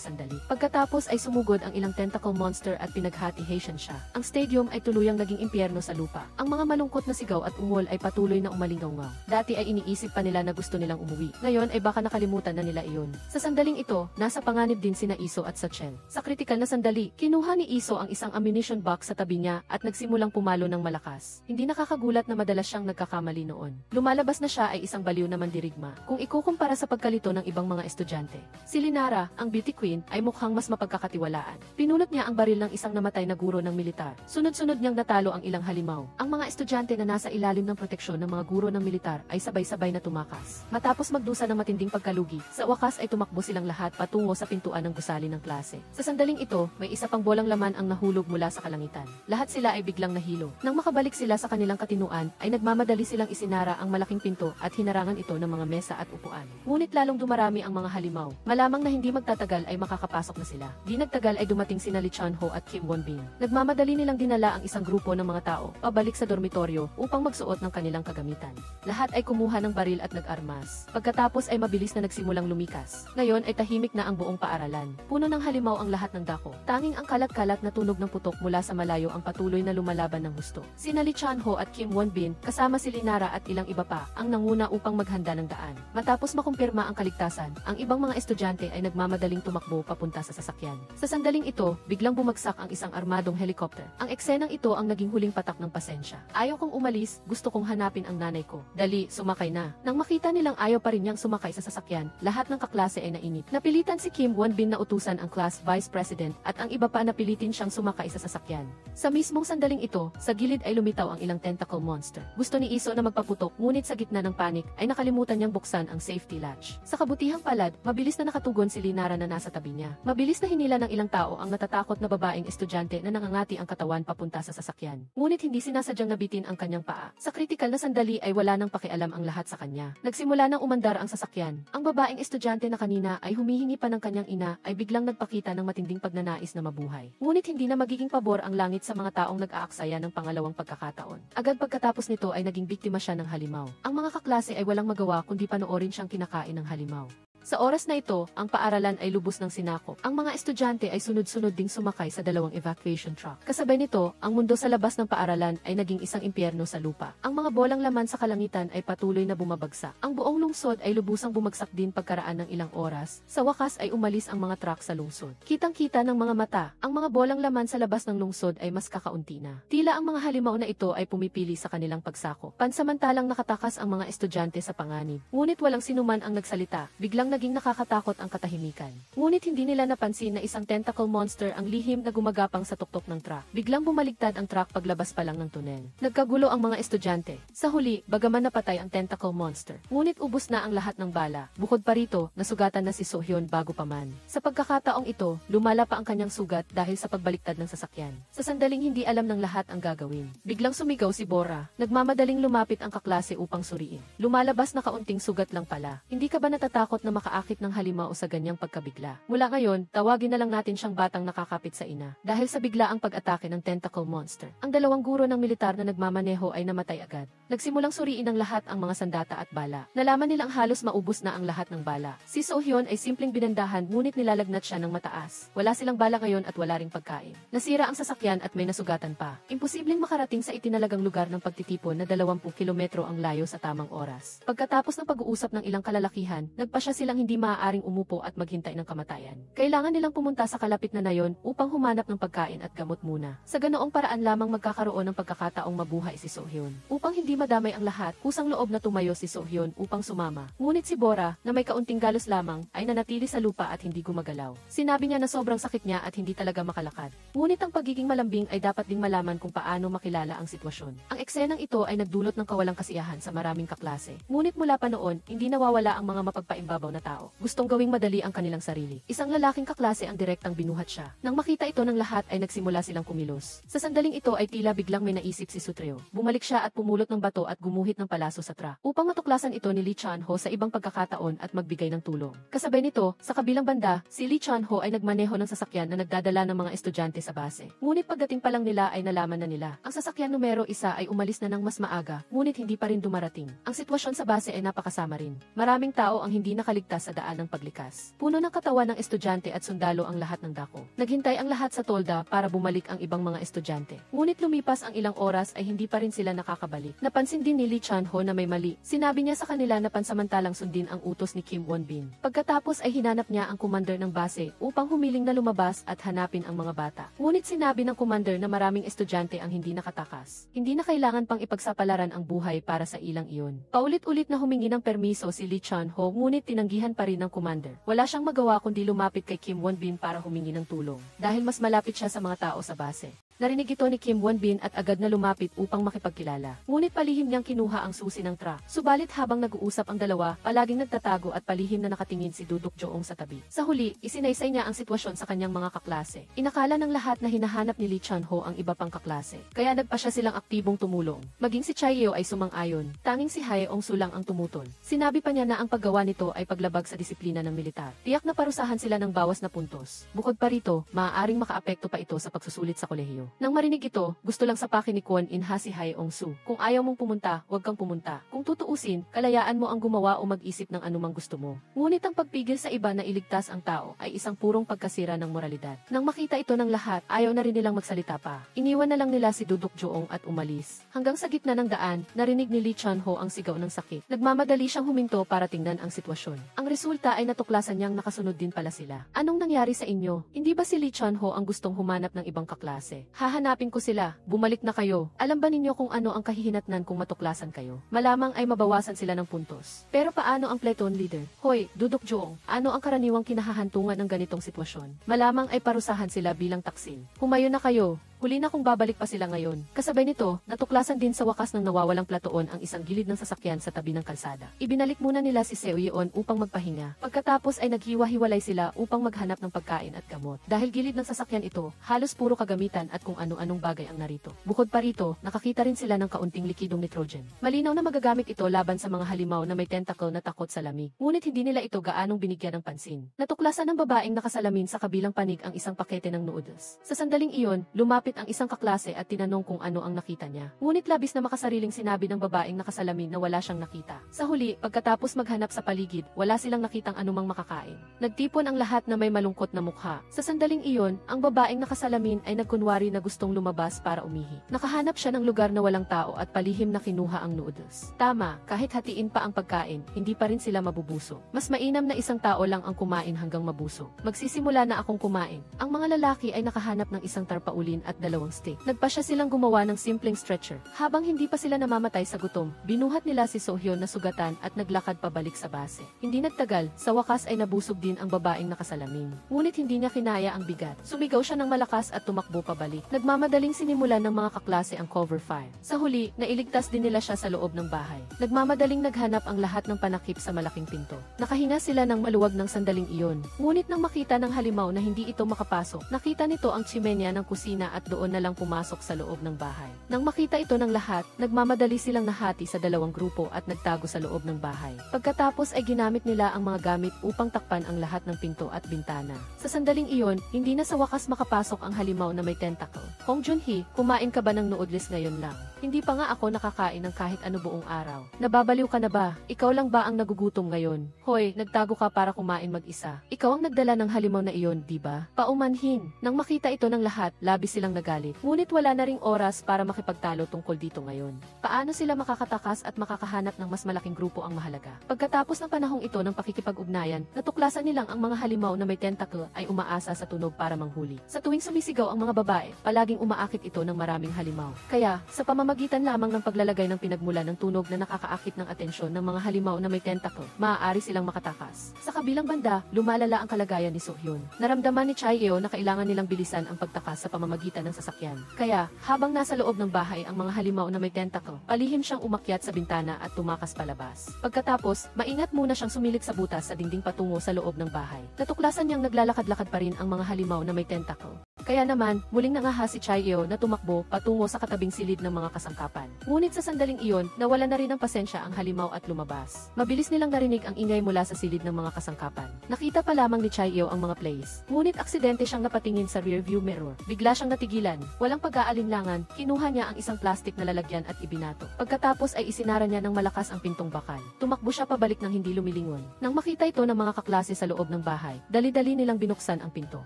sandali. Pagkatapos ay sumugod ang ilang tentacle monster at pinaghati-Haitian siya. Ang stadium ay tuluyang naging impyerno sa lupa. Ang mga malungkot na sigaw at ungol ay patuloy na umalingaw-ngaw. Dati ay iniisip pa nila na gusto nilang umuwi. Ngayon ay baka nakalimutan na nila iyon. Sa sandaling ito, nasa panganib din sina Iso at Sachel. Sa kritikal na sandali, kinuha ni Iso ang isang ammunition box sa tabi niya at nagsimulang pumalo ng malakas. Hindi nakakagulat na madalas siyang nagkakamali noon. Lumalabas na siya ay isang baliw na mandirigma. Kung ikukumpara sa pagkalito ng ibang mga estudyante, si Linara, ang beauty queen, ay mukhang mas mapagkakatiwalaan. Pinulot niya ang baril ng isang namatay na guro ng militar. Sunod-sunod niyang natalo ang ilang halimaw. Ang mga estudyante na nasa ilalim ng proteksyon ng mga guro ng militar ay sabay-sabay na tumakas. Matapos magdusa ng matinding pagkalugi, sa wakas ay tumakbo silang lahat patungo sa pintuan ng gusali ng klase. Sa sandaling ito, may isa pang bolang laman ang nahulog mula sa kalangitan. Lahat sila ay biglang nahilo. Nang makabalik sila sa kanilang katinuan, ay nagmamadali silang isinara ang malaking pinto at hinarangan ito ng mga mesa at upuan. Ngunit lalong dumarami ang mga halimaw. Malamang na hindi magtatagal ay makakapasok na sila. Di nagtagal ay dumating sina Lee Chun-ho at Kim Won-bin. Nagmamadali nilang dinala ang isang grupo ng mga tao pabalik sa dormitoryo upang magsuot ng kanilang kagamitan. Lahat ay kumuha ng baril at nag-armas. Pagkatapos ay mabilis na nagsimulang lumikas. Ngayon ay tahimik na ang buong paaralan. Puno ng halimaw ang lahat ng dako. Tanging ang kalat-kalat na tunog ng putok mula sa malayo ang patuloy na lumalaban ng husto. Sina Lee Chun-ho at Kim Won-bin, kasama si Linara at ilang iba pa, ang nanguna upang maghanda ng daan. Matapos makumpirma ang kaligtasan, ang ibang mga estudyante ay nagmamadaling tumakbo papunta sa sasakyan. Sa sandaling ito, biglang bumagsak ang isang armadong helicopter. Ang eksenang ito ang naging huling patak ng pasensya. Ayaw kong umalis, gusto kong hanapin ang nanay ko. Dali, sumakay na. Nang makita nilang ayaw pa rin niyang sumakay sa sasakyan, lahat ng kaklase ay nainip. Napilitan si Kim Won-bin na utusan ang class vice president at ang iba pa napilitin siyang sumakay sa sasakyan. Sa mismong sandaling ito, sa gilid ay lumitaw ang ilang tentacle monster. Gusto ni Iso na magpaputok, ngunit sa gitna ng panik ay nakalimutan niyang buksan ang safety latch. Sa kabutihang palad, mabilis na nakatugon si Linara na nasa tabi niya. Mabilis na hinila ng ilang tao ang natatakot na babaeng estudyante na nangangati ang katawan papunta sa sasakyan. Ngunit hindi sinasadyang nabitin ang kanyang paa. Sa kritikal na sandali ay wala nang pakialam ang lahat sa kanya. Nagsimula nang umandar ang sasakyan. Ang babaeng estudyante na kanina ay humihingi pa ng kanyang ina ay biglang nagpakita ng matinding pagnanais na mabuhay. Ngunit hindi na magiging pabor ang langit sa mga taong nag-aaksaya ng pangalawang pagkakataon. Agad pagkatapos nito ay naging biktima siya ng halimaw. Ang mga kaklase ay walang magawa kundi panoorin siyang kinakain ng halimaw. Sa oras na ito, ang paaralan ay lubos ng sinakop. Ang mga estudyante ay sunod-sunod ding sumakay sa dalawang evacuation truck. Kasabay nito, ang mundo sa labas ng paaralan ay naging isang impyerno sa lupa. Ang mga bolang laman sa kalangitan ay patuloy na bumabagsak. Ang buong lungsod ay lubusang bumagsak din pagkaraan ng ilang oras. Sa wakas ay umalis ang mga truck sa lungsod. Kitang-kita ng mga mata, ang mga bolang laman sa labas ng lungsod ay mas kakaunti na. Tila ang mga halimaw na ito ay pumipili sa kanilang pagsako. Pansamantalang nakatakas ang mga estudyante sa panganib. Ngunit walang sinuman ang nagsalita. Biglang naging nakakatakot ang katahimikan. Ngunit hindi nila napansin na isang tentacle monster ang lihim na gumagapang sa tuktok ng truck. Biglang bumaligtad ang truck paglabas pa lang ng tunel. Nagkagulo ang mga estudyante. Sa huli, bagaman napatay ang tentacle monster, ngunit ubos na ang lahat ng bala. Bukod pa rito, nasugatan na si So-hyun bago pa man. Sa pagkakataong ito, lumala pa ang kanyang sugat dahil sa pagbaliktad ng sasakyan. Sa sandaling hindi alam ng lahat ang gagawin, biglang sumigaw si Bora. Nagmamadaling lumapit ang kaklase upang suriin. Lumalabas na kaunting sugat lang pala. Hindi ka ba natatakot na makaakit ng halimaw sa ganyang pagkabigla? Mula ngayon, tawagin na lang natin siyang batang nakakapit sa ina. Dahil sa biglaang pag-atake ng tentacle monster, ang dalawang guro ng militar na nagmamaneho ay namatay agad. Nagsimulang suriin ng lahat ang mga sandata at bala. Nalaman nilang halos maubos na ang lahat ng bala. Si So-hyun ay simpleng binandahan ngunit nilalagnat siya ng mataas. Wala silang bala ngayon at wala ring pagkain. Nasira ang sasakyan at may nasugatan pa. Imposibleng makarating sa itinalagang lugar ng pagtitipon na 20 kilometro ang layo sa tamang oras. Pagkatapos ng pag-uusap ng ilang kalalakihan, nagpasya silang hindi maaaring umupo at maghintay ng kamatayan. Kailangan nilang pumunta sa kalapit na nayon upang humanap ng pagkain at gamot muna. Sa ganoong paraan lamang magkakaroon ng pagkakataong mabuhay si So-hyun. Upang hindi madamay ang lahat, kusang loob na tumayo si So-hyun upang sumama. Ngunit si Bora, na may kaunting galos lamang, ay nanatili sa lupa at hindi gumagalaw. Sinabi niya na sobrang sakit niya at hindi talaga makalakad. Ngunit ang pagiging malambing ay dapat ding malaman kung paano makilala ang sitwasyon. Ang eksenang ito ay nagdulot ng kawalang kasiyahan sa maraming kaklase. Ngunit mula pa noon, hindi nawawala ang mga mapagpaimbabaw na tao. Gustong gawing madali ang kanilang sarili. Isang lalaking kaklase ang direktang binuhat siya. Nang makita ito ng lahat ay nagsimula silang kumilos. Sa sandaling ito ay tila biglang may naisip si Sutreo. Bumalik siya at pumulot ng bato at gumuhit ng palaso sa truck upang matuklasan ito ni Lee Chun-ho sa ibang pagkakataon at magbigay ng tulong. Kasabay nito, sa kabilang banda, si Lee Chun-ho ay nagmaneho ng sasakyan na nagdadala ng mga estudyante sa base. Ngunit pagdating pa lang nila ay nalaman na nila. Ang sasakyan numero 1 ay umalis na ng mas maaga, ngunit hindi pa rin dumarating. Ang sitwasyon sa base ay napakasama rin. Maraming tao ang hindi nakaligtas iligtas sa daan ng paglikas. Puno ng katawan ng estudyante at sundalo ang lahat ng dako. Naghintay ang lahat sa tolda para bumalik ang ibang mga estudyante. Ngunit lumipas ang ilang oras ay hindi pa rin sila nakakabalik. Napansin din ni Lee Chan-ho na may mali. Sinabi niya sa kanila na pansamantalang sundin ang utos ni Kim Won-bin. Pagkatapos ay hinanap niya ang commander ng base upang humiling na lumabas at hanapin ang mga bata. Ngunit sinabi ng commander na maraming estudyante ang hindi nakatakas. Hindi na kailangan pang ipagsapalaran ang buhay para sa ilang iyon. Paulit-ulit na humingi ng permiso si Lee Chan-ho ngunit tinanggihan pa rin ng commander. Wala siyang magawa kundi lumapit kay Kim Won-bin para humingi ng tulong dahil mas malapit siya sa mga tao sa base. Narinig ito ni Kim Won-bin at agad na lumapit upang makipagkilala. Ngunit palihim niyang kinuha ang susi ng truck. Subalit habang nag-uusap ang dalawa, palaging nagtatago at palihim na nakatingin si Dudok Joong sa tabi. Sa huli, isinaysay niya ang sitwasyon sa kanyang mga kaklase. Inakala ng lahat na hinahanap ni Lee Chan-ho ang iba pang kaklase. Kaya nagpa siya silang aktibong tumulong. Maging si Chae-yo ay sumang-ayon. Tanging si Hae-ong-su lang ang tumutol. Sinabi pa niya na ang paggawa nito ay paglabag sa disiplina ng militar. Tiyak na parusahan sila ng bawas na puntos. Bukod pa rito, maaaring makaapekto pa ito sa pagsusulit sa kolehiyo. Nang marinig ito, gusto lang sapakin ni Kwon In-ha si Hae-ong-su. Kung ayaw mong pumunta, huwag kang pumunta. Kung tutuusin, kalayaan mo ang gumawa o mag-isip ng anumang gusto mo. Ngunit ang pagpigil sa iba na iligtas ang tao ay isang purong pagkasira ng moralidad. Nang makita ito ng lahat, ayaw na rin nilang magsalita pa. Iniwan na lang nila si Dudok Joong at umalis. Hanggang sa gitna ng daan, narinig ni Lee Chan-ho ang sigaw ng sakit. Nagmamadali siyang huminto para tingnan ang sitwasyon. Ang resulta ay natuklasan niyang nakasunod din pala sila. Anong nangyari sa inyo? Hindi ba si Lee Chan-ho ang gustong humanap ng ibang kaklase? Hahanapin ko sila. Bumalik na kayo. Alam ba ninyo kung ano ang kahihinatnan kung matuklasan kayo? Malamang ay mabawasan sila ng puntos. Pero paano ang platoon leader? Hoy, Dudok Joong, ano ang karaniwang kinahahantungan ng ganitong sitwasyon? Malamang ay parusahan sila bilang taksil. Humayo na kayo. Huli na kung babalik pa sila ngayon. Kasabay nito, natuklasan din sa wakas ng nawawalang platoon ang isang gilid ng sasakyan sa tabi ng kalsada. Ibinalik muna nila si Seo Yeon upang magpahinga. Pagkatapos ay naghiwa-hiwalay sila upang maghanap ng pagkain at gamot. Dahil gilid ng sasakyan ito, halos puro kagamitan at kung ano-anong bagay ang narito. Bukod pa rito, nakakita rin sila ng kaunting likidong nitrogen. Malinaw na magagamit ito laban sa mga halimaw na may tentacle na takot sa lamig. Ngunit hindi nila ito gaanong binigyan ng pansin. Natuklasan ng babaeng nakasalamin sa kabilang panig ang isang pakete ng noodles. Sa sandaling iyon, lumapit ang isang kaklase at tinanong kung ano ang nakita niya. Ngunit labis na makasariling sinabi ng babaeng nakasalamin na wala siyang nakita. Sa huli, pagkatapos maghanap sa paligid, wala silang nakitang anumang makakain. Nagtipon ang lahat na may malungkot na mukha. Sa sandaling iyon, ang babaeng nakasalamin ay nagkunwari na gustong lumabas para umihi. Nakahanap siya ng lugar na walang tao at palihim na kinuha ang noodles. Tama, kahit hatiin pa ang pagkain, hindi pa rin sila mabubuso. Mas mainam na isang tao lang ang kumain hanggang mabuso. Magsisimula na akong kumain. Ang mga lalaki ay nakahanap ng isang tarpaulin at dalawang stick. Nagpa siya silang gumawa ng simpleng stretcher. Habang hindi pa sila namamatay sa gutom, binuhat nila si Sohyon na sugatan at naglakad pabalik sa base. Hindi nagtagal, sa wakas ay nabusog din ang babaeng nakasalamin. Ngunit hindi niya kinaya ang bigat. Sumigaw siya ng malakas at tumakbo pabalik. Nagmamadaling sinimulan ng mga kaklase ang cover fire. Sa huli, nailigtas din nila siya sa loob ng bahay. Nagmamadaling naghanap ang lahat ng panakip sa malaking pinto. Nakahinga sila ng maluwag ng sandaling iyon. Ngunit nang makita ng halimaw na hindi ito makapasok, nakita nito ang tsimenya ng kusina at doon na lang pumasok sa loob ng bahay. Nang makita ito ng lahat, nagmamadali silang nahati sa dalawang grupo at nagtago sa loob ng bahay. Pagkatapos ay ginamit nila ang mga gamit upang takpan ang lahat ng pinto at bintana. Sa sandaling iyon, hindi na sa wakas makapasok ang halimaw na may tentacle. Hong Joon-hee, kumain ka ba ng noodles ngayon lang? Hindi pa nga ako nakakain ng kahit ano buong araw. Nababaliw ka na ba? Ikaw lang ba ang nagugutom ngayon? Hoy, nagtago ka para kumain mag-isa. Ikaw ang nagdala ng halimaw na iyon, di ba? Paumanhin. Nang makita ito ng lahat, labis silang nagalit. Ngunit wala na ring oras para makipagtalo tungkol dito ngayon. Paano sila makakatakas at makakahanap ng mas malaking grupo ang mahalaga? Pagkatapos ng panahong ito ng pakikipag-ugnayan, natuklasan nilang ang mga halimaw na may tentacle ay umaasa sa tunog para manghuli. Sa tuwing sumisigaw ang mga babae, palaging umaakit ito ng maraming halimaw. Kaya, sa pamamagitan lamang ng paglalagay ng pinagmula ng tunog na nakakaakit ng atensyon ng mga halimaw na may tentacle, maaari silang makatakas. Sa kabilang banda, lumalala ang kalagayan ni Sohyon. Naramdaman ni Chae-yo na kailangan nilang bilisan ang pagtakas sa pamamagitan ng sasakyan. Kaya, habang nasa loob ng bahay ang mga halimaw na may tentacle, palihim siyang umakyat sa bintana at tumakas palabas. Pagkatapos, maingat muna siyang sumilit sa butas sa dingding patungo sa loob ng bahay. Natuklasan niyang naglalakad-lakad pa rin ang mga halimaw na may tentacle. Kaya naman, muling nangahas si Chaiyeo na tumakbo patungo sa katabing silid ng mga kasangkapan. Ngunit sa sandaling iyon, nawala na rin ng pasensya ang halimaw at lumabas. Mabilis nilang narinig ang ingay mula sa silid ng mga kasangkapan. Nakita pa lamang ni Chaiyeo ang mga plays. Ngunit aksidente siyang napatingin sa rearview mirror. Bigla siyang natigilan. Walang pag-aalinlangan, kinuha niya ang isang plastik na lalagyan at ibinato. Pagkatapos ay isinara niya ng malakas ang pintong bakal. Tumakbo siya pabalik nang hindi lumilingon. Nang makita ito ng mga kaklase sa loob ng bahay, dali-dali nilang binuksan ang pinto.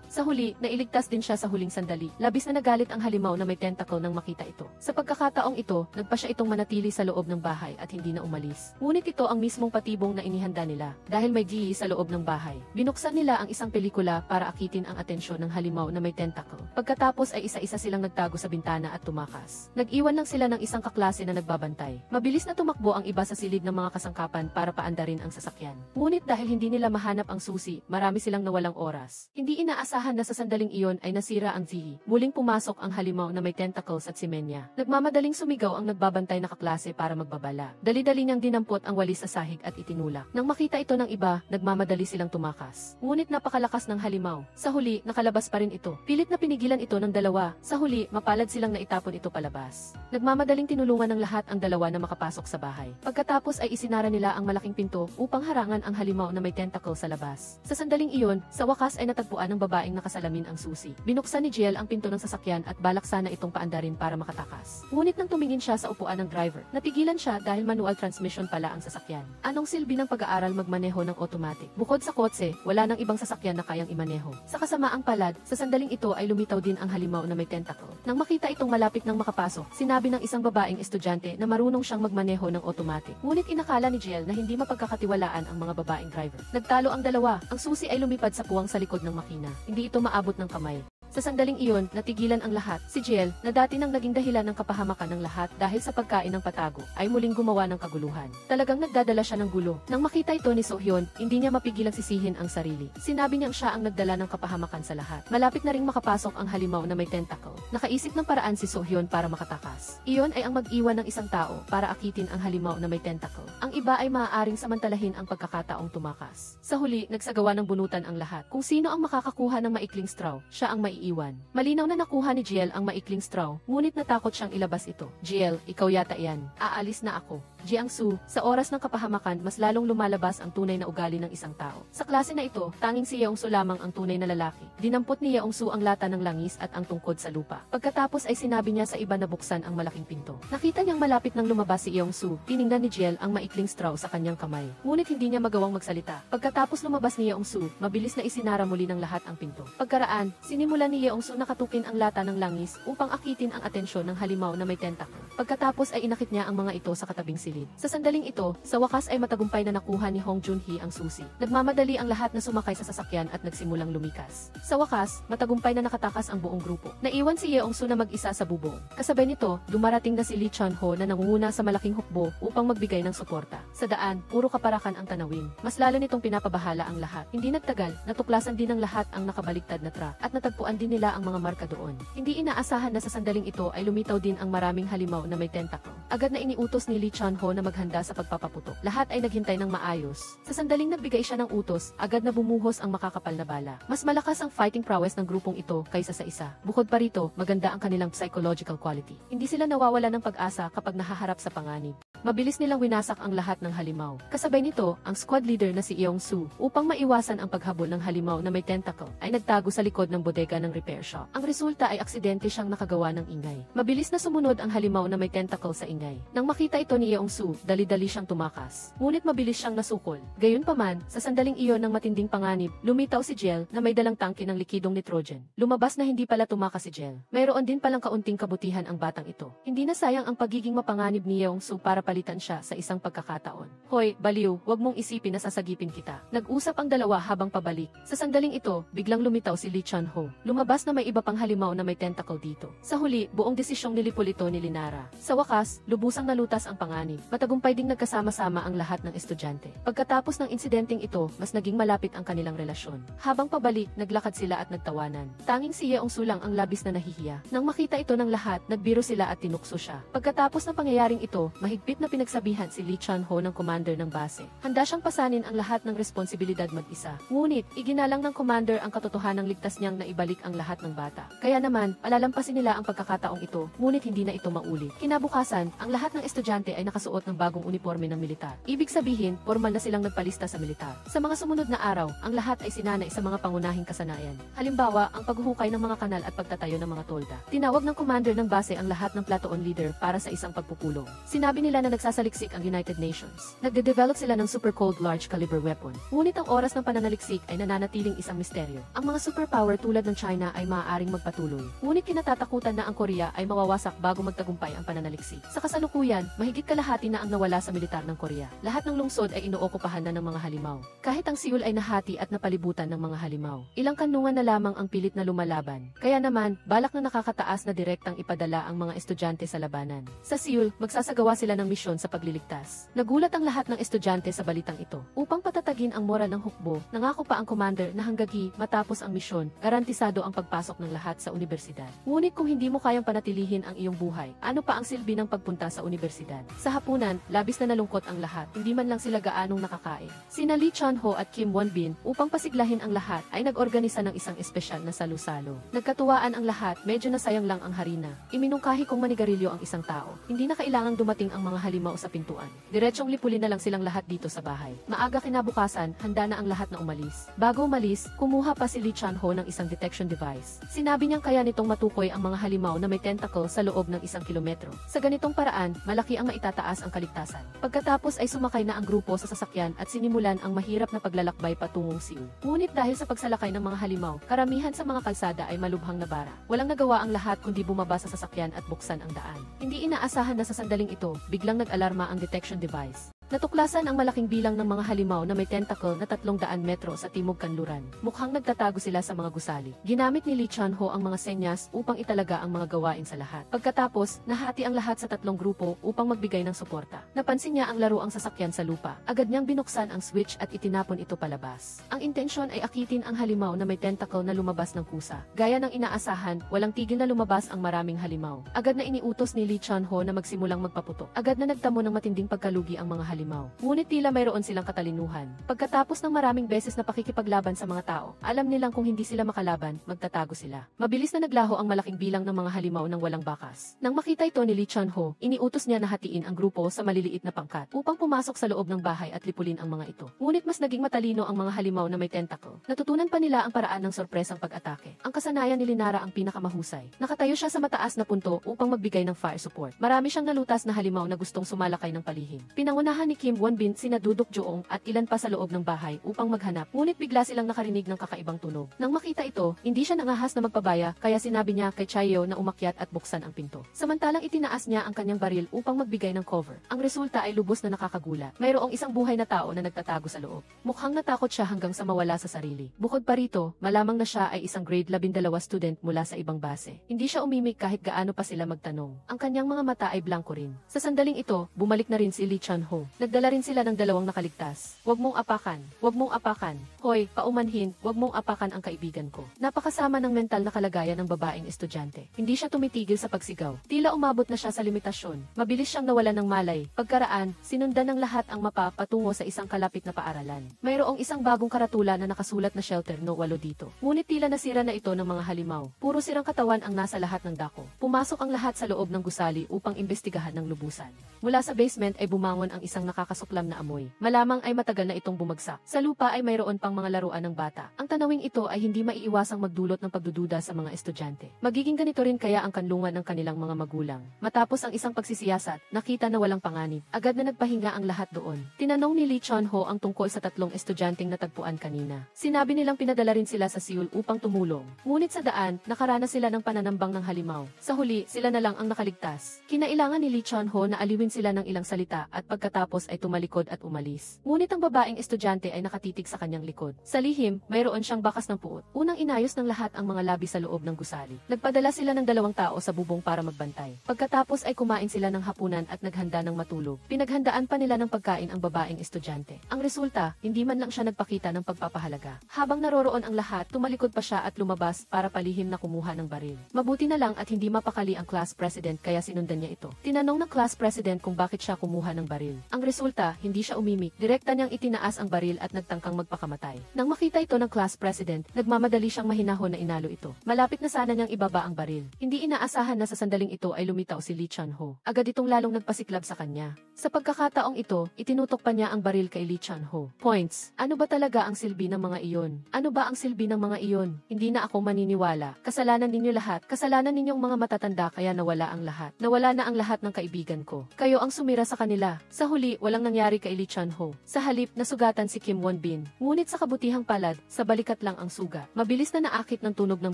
Sa huli, nailigtas din siya sa huling sandali. Labis na nagalit ang halimaw na may tentacle nang makita ito. Sa pagkakataong ito, nagpa siya itong manatili sa loob ng bahay at hindi na umalis. Ngunit ito ang mismong patibong na inihanda nila. Dahil may GE sa loob ng bahay, binuksan nila ang isang pelikula para akitin ang atensyon ng halimaw na may tentacle. Pagkatapos ay isa-isa silang nagtago sa bintana at tumakas. Nag-iwan lang sila ng isang kaklase na nagbabantay. Mabilis na tumakbo ang iba sa silid ng mga kasangkapan para paandarin ang sasakyan. Ngunit dahil hindi nila mahanap ang susi, marami silang nawalang oras. Hindi inaasahan na sa sandaling iyon ay nasira ang GE. Muling pumasok ang halimaw na may tentacles at si Menya. Nagmamadaling sumigaw ang nagbabantay na kaklase para magbabala. Dali-dali niyang dinampot ang walis sa sahig at itinulak. Nang makita ito ng iba, nagmamadali silang tumakas. Ngunit napakalakas ng halimaw. Sa huli, nakalabas pa rin ito. Pilit na pinigilan ito ng dalawa. Sa huli, mapalad silang naitapon ito palabas. Nagmamadaling tinulungan ng lahat ang dalawa na makapasok sa bahay. Pagkatapos ay isinara nila ang malaking pinto upang harangan ang halimaw na may tentacle sa labas. Sa sandaling iyon, sa wakas ay natagpuan ng babaeng nakasalamin ang susi. Binuksan ni Jiel ang pinto ng sasakyan at balak sana itong paandarin para makatakas. Ngunit nang tumingin siya sa upuan ng driver, natigilan siya dahil manual transmission pala ang sasakyan. Anong silbi ng pag-aaral magmaneho ng automatic? Bukod sa kotse, wala nang ibang sasakyan na kayang imaneho. Sa kasamaang palad, sa sandaling ito ay lumitaw din ang halimaw na may tentacle. Nang makita itong malapit nang makapasok, sinabi ng isang babaeng estudyante na marunong siyang magmaneho ng automatic. Ngunit inakala ni Jiel na hindi mapagkakatiwalaan ang mga babaeng driver. Nagtalo ang dalawa. Ang susi ay lumipad sa puwang sa likod ng makina. Hindi ito maabot ng kamay. Sa sandaling iyon, natigilan ang lahat. Si Jiel, na dati nang naging dahilan ng kapahamakan ng lahat dahil sa pagkain ng patago, ay muling gumawa ng kaguluhan. Talagang nagdadala siya ng gulo. Nang makita ito ni Sohyon, hindi niya mapigilang sisihin ang sarili. Sinabi niyang siya ang nagdala ng kapahamakan sa lahat. Malapit na ring makapasok ang halimaw na may tentacle. Nakaisip ng paraan si Sohyon para makatakas. Iyon ay ang mag-iwan ng isang tao para akitin ang halimaw na may tentacle. Ang iba ay maaaring samantalahin ang pagkakataong tumakas. Sa huli, nagsagawa ng bunutan ang lahat. Kung sino ang makakakuha ng maikling straw, siya ang maiiwan. Malinaw na nakuha ni Jiel ang maikling straw, ngunit natakot siyang ilabas ito. Jiel, ikaw yata yan. Aalis na ako. Jiangsu, sa oras ng kapahamakan, mas lalong lumalabas ang tunay na ugali ng isang tao. Sa klase na ito, tanging si Yeongsu lamang ang tunay na lalaki. Dinampot ni Yeongsu ang lata ng langis at ang tungkod sa lupa. Pagkatapos ay sinabi niya sa iba na buksan ang malaking pinto. Nakita niyang malapit nang lumabas si Yeongsu, tiningnan ni Jiel ang maikling straw sa kanyang kamay. Ngunit hindi niya magawang magsalita. Pagkatapos lumabas ni Yeongsu, mabilis na isinara muli ng lahat ang pinto. Pagkaraan, sinimulan ni Yeongsu na katukin ang lata ng langis upang akitin ang atensyon ng halimaw na may tentacle. Pagkatapos ay inakit niya ang mga ito sa katabing silid. Sa sandaling ito, sa wakas ay matagumpay na nakuha ni Hong Junhee ang susi. Nagmamadali ang lahat na sumakay sa sasakyan at nagsimulang lumikas. Sa wakas, matagumpay na nakatakas ang buong grupo. Naiwan si Yeongsu na mag-isa sa bubong. Kasabay nito, dumarating na si Lee Chun-ho na nangunguna sa malaking hukbo upang magbigay ng suporta. Sa daan, puro kaparakan ang tanawin. Mas lalo nitong pinapabahala ang lahat. Hindi nagtagal, natuklasan din ng lahat ang nakabaligtad na truck at natagpuan din nila ang mga marka doon. Hindi inaasahan na sa sandaling ito ay lumitaw din ang maraming halimaw na may tentacle. Agad na iniutos ni Lee Chun-ho na maghanda sa pagpapaputok. Lahat ay naghintay ng maayos. Sa sandaling nagbigay siya ng utos, agad na bumuhos ang makakapal na bala. Mas malakas ang fighting prowess ng grupong ito kaysa sa isa. Bukod pa rito, maganda ang kanilang psychological quality. Hindi sila nawawala ng pag-asa kapag nahaharap sa panganib. Mabilis nilang winasak ang lahat ng halimaw. Kasabay nito, ang squad leader na si Yeongsu, upang maiwasan ang paghabol ng halimaw na may tentacle, ay nagtago sa likod ng bodega ng repair shop. Ang resulta ay aksidente siyang nakagawa ng ingay. Mabilis na sumunod ang halimaw na may tentacle sa ingay. Nang makita ito ni Yeongsu, dali-dali siyang tumakas. Ngunit mabilis siyang nasukol. Gayunpaman, sa sandaling iyon ng matinding panganib, lumitaw si Jiel na may dalang tangke ng likidong nitrogen. Lumabas na hindi pala tumakas si Jiel. Mayroon din palang kaunting kabutihan ang batang ito. Hindi na sayang ang pagiging mapanganib ni Yeongsu para palitan siya sa isang pagkakataon. Hoy, baliw, wag mong isipin na sasagipin kita. Nag-usap ang dalawa habang pabalik. Sa sandaling ito, biglang lumitaw si Lee Chun-ho. Lumabas na may iba pang halimaw na may tentacle dito. Sa huli, buong desisyong nilipol ito ni Linara. Sa wakas, lubusang nalutas ang panganib. Matagumpay ding nagkasama-sama ang lahat ng estudyante. Pagkatapos ng insidenteng ito, mas naging malapit ang kanilang relasyon. Habang pabalik, naglakad sila at nagtawanan. Tanging si Yeongsu lang ang labis na nahihiya. Nang makita ito ng lahat, nagbiro sila at tinukso siya. Pagkatapos ng pangyayaring ito, mahigpit na pinagsabihan si Lee Chun-ho ng commander ng base. Handa siyang pasanin ang lahat ng responsibilidad mag-isa. Ngunit, iginalang ng commander ang katotohanang ligtas niyang naibalik ang ang lahat ng bata. Kaya naman, palalampasin nila ang pagkakataong ito, ngunit hindi na ito maulit. Kinabukasan, ang lahat ng estudyante ay nakasuot ng bagong uniforme ng militar. Ibig sabihin, formal na silang nagpalista sa militar. Sa mga sumunod na araw, ang lahat ay sinanay sa mga pangunahing kasanayan. Halimbawa, ang paghuhukay ng mga kanal at pagtatayo ng mga tolda. Tinawag ng commander ng base ang lahat ng platoon leader para sa isang pagpupulong. Sinabi nila na nagsasaliksik ang United Nations. Nagde-develop sila ng super cold large caliber weapon. Ngunit ang oras ng pananaliksik ay nananatiling isang misteryo. Ang mga superpower tulad ng China ay maaaring magpatuloy. Ngunit kinatatakutan na ang Korea ay mawawasak bago magtagumpay ang pananaliksik. Sa kasalukuyan, mahigit kalahati na ang nawala sa militar ng Korea. Lahat ng lungsod ay inookupahan na ng mga halimaw. Kahit ang Seoul ay nahati at napalibutan ng mga halimaw. Ilang kanlungan na lamang ang pilit na lumalaban. Kaya naman, balak na nakakataas na direktang ipadala ang mga estudyante sa labanan. Sa Seoul, magsasagawa sila ng misyon sa pagliligtas. Nagulat ang lahat ng estudyante sa balitang ito. Upang patatagin ang moral ng hukbo, nangako pa ang commander na hanggang matapos ang misyon, garantisado ang pagpasok ng lahat sa universidad. Ngunit kung hindi mo kayang panatilihin ang iyong buhay, ano pa ang silbi ng pagpunta sa universidad? Sa hapunan, labis na nalungkot ang lahat, hindi man lang sila gaanong nakakain. Sina Lee Chun-ho at Kim Won-bin, upang pasiglahin ang lahat, ay nag-organisa ng isang espesyal na salu-salo. Nagkatuwaan ang lahat, medyo nasayang lang ang harina. Iminungkahi kung manigarilyo ang isang tao. Hindi na kailangang dumating ang mga halimaw sa pintuan. Diretsyong lipulin na lang silang lahat dito sa bahay. Maaga kinabukasan, handa na ang lahat na umalis. Bago umalis, kumuha pa si Lee Chun-ho ng isang detection device. Sinabi niyang kaya nitong matukoy ang mga halimaw na may tentacle sa loob ng 1 kilometro. Sa ganitong paraan, malaki ang maitataas ang kaligtasan. Pagkatapos ay sumakay na ang grupo sa sasakyan at sinimulan ang mahirap na paglalakbay patungong Seoul. Ngunit dahil sa pagsalakay ng mga halimaw, karamihan sa mga kalsada ay malubhang nabara. Walang nagawa ang lahat kundi bumaba sa sasakyan at buksan ang daan. Hindi inaasahan na sa sandaling ito, biglang nag-alarma ang detection device. Natuklasan ang malaking bilang ng mga halimaw na may tentacle na 300 metro sa timog kanluran. Mukhang nagtatago sila sa mga gusali. Ginamit ni Lee Chun-ho ang mga senyas upang italaga ang mga gawain sa lahat. Pagkatapos, nahati ang lahat sa 3 grupo upang magbigay ng suporta. Napansin niya ang laro ang sasakyan sa lupa. Agad niyang binuksan ang switch at itinapon ito palabas. Ang intensyon ay akitin ang halimaw na may tentacle na lumabas ng kusa. Gaya ng inaasahan, walang tigil na lumabas ang maraming halimaw. Agad na iniutos ni Lee Chun-ho na magsimulang magpaputok. Agad na nagtamo ng matinding pagkalugi ang mga halimaw. Ngunit tila mayroon silang katalinuhan. Pagkatapos ng maraming beses na pakikipaglaban sa mga tao, alam nilang kung hindi sila makalaban, magtatago sila. Mabilis na naglaho ang malaking bilang ng mga halimaw ng walang bakas. Nang makita ito ni Lee Chun-ho, iniutos niya na hatiin ang grupo sa maliliit na pangkat upang pumasok sa loob ng bahay at lipulin ang mga ito. Ngunit mas naging matalino ang mga halimaw na may tentacle. Natutunan pa nila ang paraan ng sorpresang pag-atake. Ang kasanayan ni Linara ang pinakamahusay. Nakatayo siya sa mataas na punto upang magbigay ng fire support. Marami siyang nalutas na halimaw na gustong sumalakay ng palihim. Pinangunahan ni Kim Won-bin, sina Dudok Joong at ilan pa sa loob ng bahay upang maghanap. Ngunit bigla silang nakarinig ng kakaibang tunog. Nang makita ito, hindi siya nangahas na magpabaya, kaya sinabi niya kay Chayo na umakyat at buksan ang pinto. Samantalang itinaas niya ang kanyang baril upang magbigay ng cover. Ang resulta ay lubos na nakakagulat. Mayroong isang buhay na tao na nagtatago sa loob. Mukhang natakot siya hanggang sa mawala sa sarili. Bukod pa rito, malamang na siya ay isang grade 12 student mula sa ibang base. Hindi siya umimik kahit gaano pa sila magtanong. Ang kanyang mga mata ay blanko rin. Sa sandaling ito, bumalik na rin si Lee Chun-ho. Nagdala rin sila ng 2 nakaligtas. Huwag mong apakan. Huwag mong apakan. Hoy, paumanhin, huwag mong apakan ang kaibigan ko. Napakasama ng mental na kalagayan ng babaeng estudyante. Hindi siya tumitigil sa pagsigaw. Tila umabot na siya sa limitasyon. Mabilis siyang nawalan ng malay. Pagkaraan, sinundan ng lahat ang mapa patungo sa isang kalapit na paaralan. Mayroong isang bagong karatula na nakasulat na shelter no 8 dito. Ngunit tila nasira na ito ng mga halimaw. Puro sirang katawan ang nasa lahat ng dako. Pumasok ang lahat sa loob ng gusali upang imbestigahan ng lubusan. Mula sa basement ay bumangon ang isang nakakasuklam na amoy. Malamang ay matagal na itong bumagsak. Sa lupa ay mayroon pang mga laruan ng bata. Ang tanawing ito ay hindi maiiwasang magdulot ng pagdududa sa mga estudyante. Magiging ganito rin kaya ang kanlungan ng kanilang mga magulang. Matapos ang isang pagsisiyasat, nakita na walang panganib. Agad na nagpahinga ang lahat doon. Tinanong ni Lee Chun-ho ang tungkol sa 3 estudyanteng natagpuan kanina. Sinabi nilang pinadala rin sila sa Seoul upang tumulong. Ngunit sa daan, nakaranas sila ng pananambang ng halimaw. Sa huli, sila na lang ang nakaligtas. Kinailangan ni Lee Chun-ho na aliwin sila ng ilang salita at pagkatapos ay tumalikod at umalis. Ngunit ang babaeng estudyante ay nakatitig sa kanyang likod. Sa lihim, mayroon siyang bakas ng puot. Unang inayos ng lahat ang mga labi sa loob ng gusali. Nagpadala sila ng 2 tao sa bubong para magbantay. Pagkatapos ay kumain sila ng hapunan at naghanda ng matulog. Pinaghandaan pa nila ng pagkain ang babaeng estudyante. Ang resulta, hindi man lang siya nagpakita ng pagpapahalaga. Habang naroroon ang lahat, tumalikod pa siya at lumabas para palihim na kumuha ng baril. Mabuti na lang at hindi mapakali ang class president kaya sinundan niya ito. Tinanong ng class president kung bakit siya kumuha ng baril. Ang Ang resulta, hindi siya umimik, direkta niyang itinaas ang baril at nagtangkang magpakamatay. Nang makita ito ng class president, nagmamadali siyang mahinahon na inalo ito. Malapit na sana niyang ibaba ang baril. Hindi inaasahan na sa sandaling ito ay lumitaw si Lee Chun-ho. Agad itong lalong nagpasiklab sa kanya. Sa pagkakataong ito, itinutok pa niya ang baril kay Lee Chun-ho. Points. Ano ba talaga ang silbi ng mga iyon? Ano ba ang silbi ng mga iyon? Hindi na ako maniniwala. Kasalanan ninyo lahat. Kasalanan ninyong mga matatanda kaya nawala ang lahat. Nawala na ang lahat ng kaibigan ko. Kayo ang sumira sa kanila. Sa huli, walang nangyari kay Lee Chun-ho. Sa halip, nasugatan si Kim Won-bin. Ngunit sa kabutihang palad, sa balikat lang ang sugat. Mabilis na naakit ng tunog ng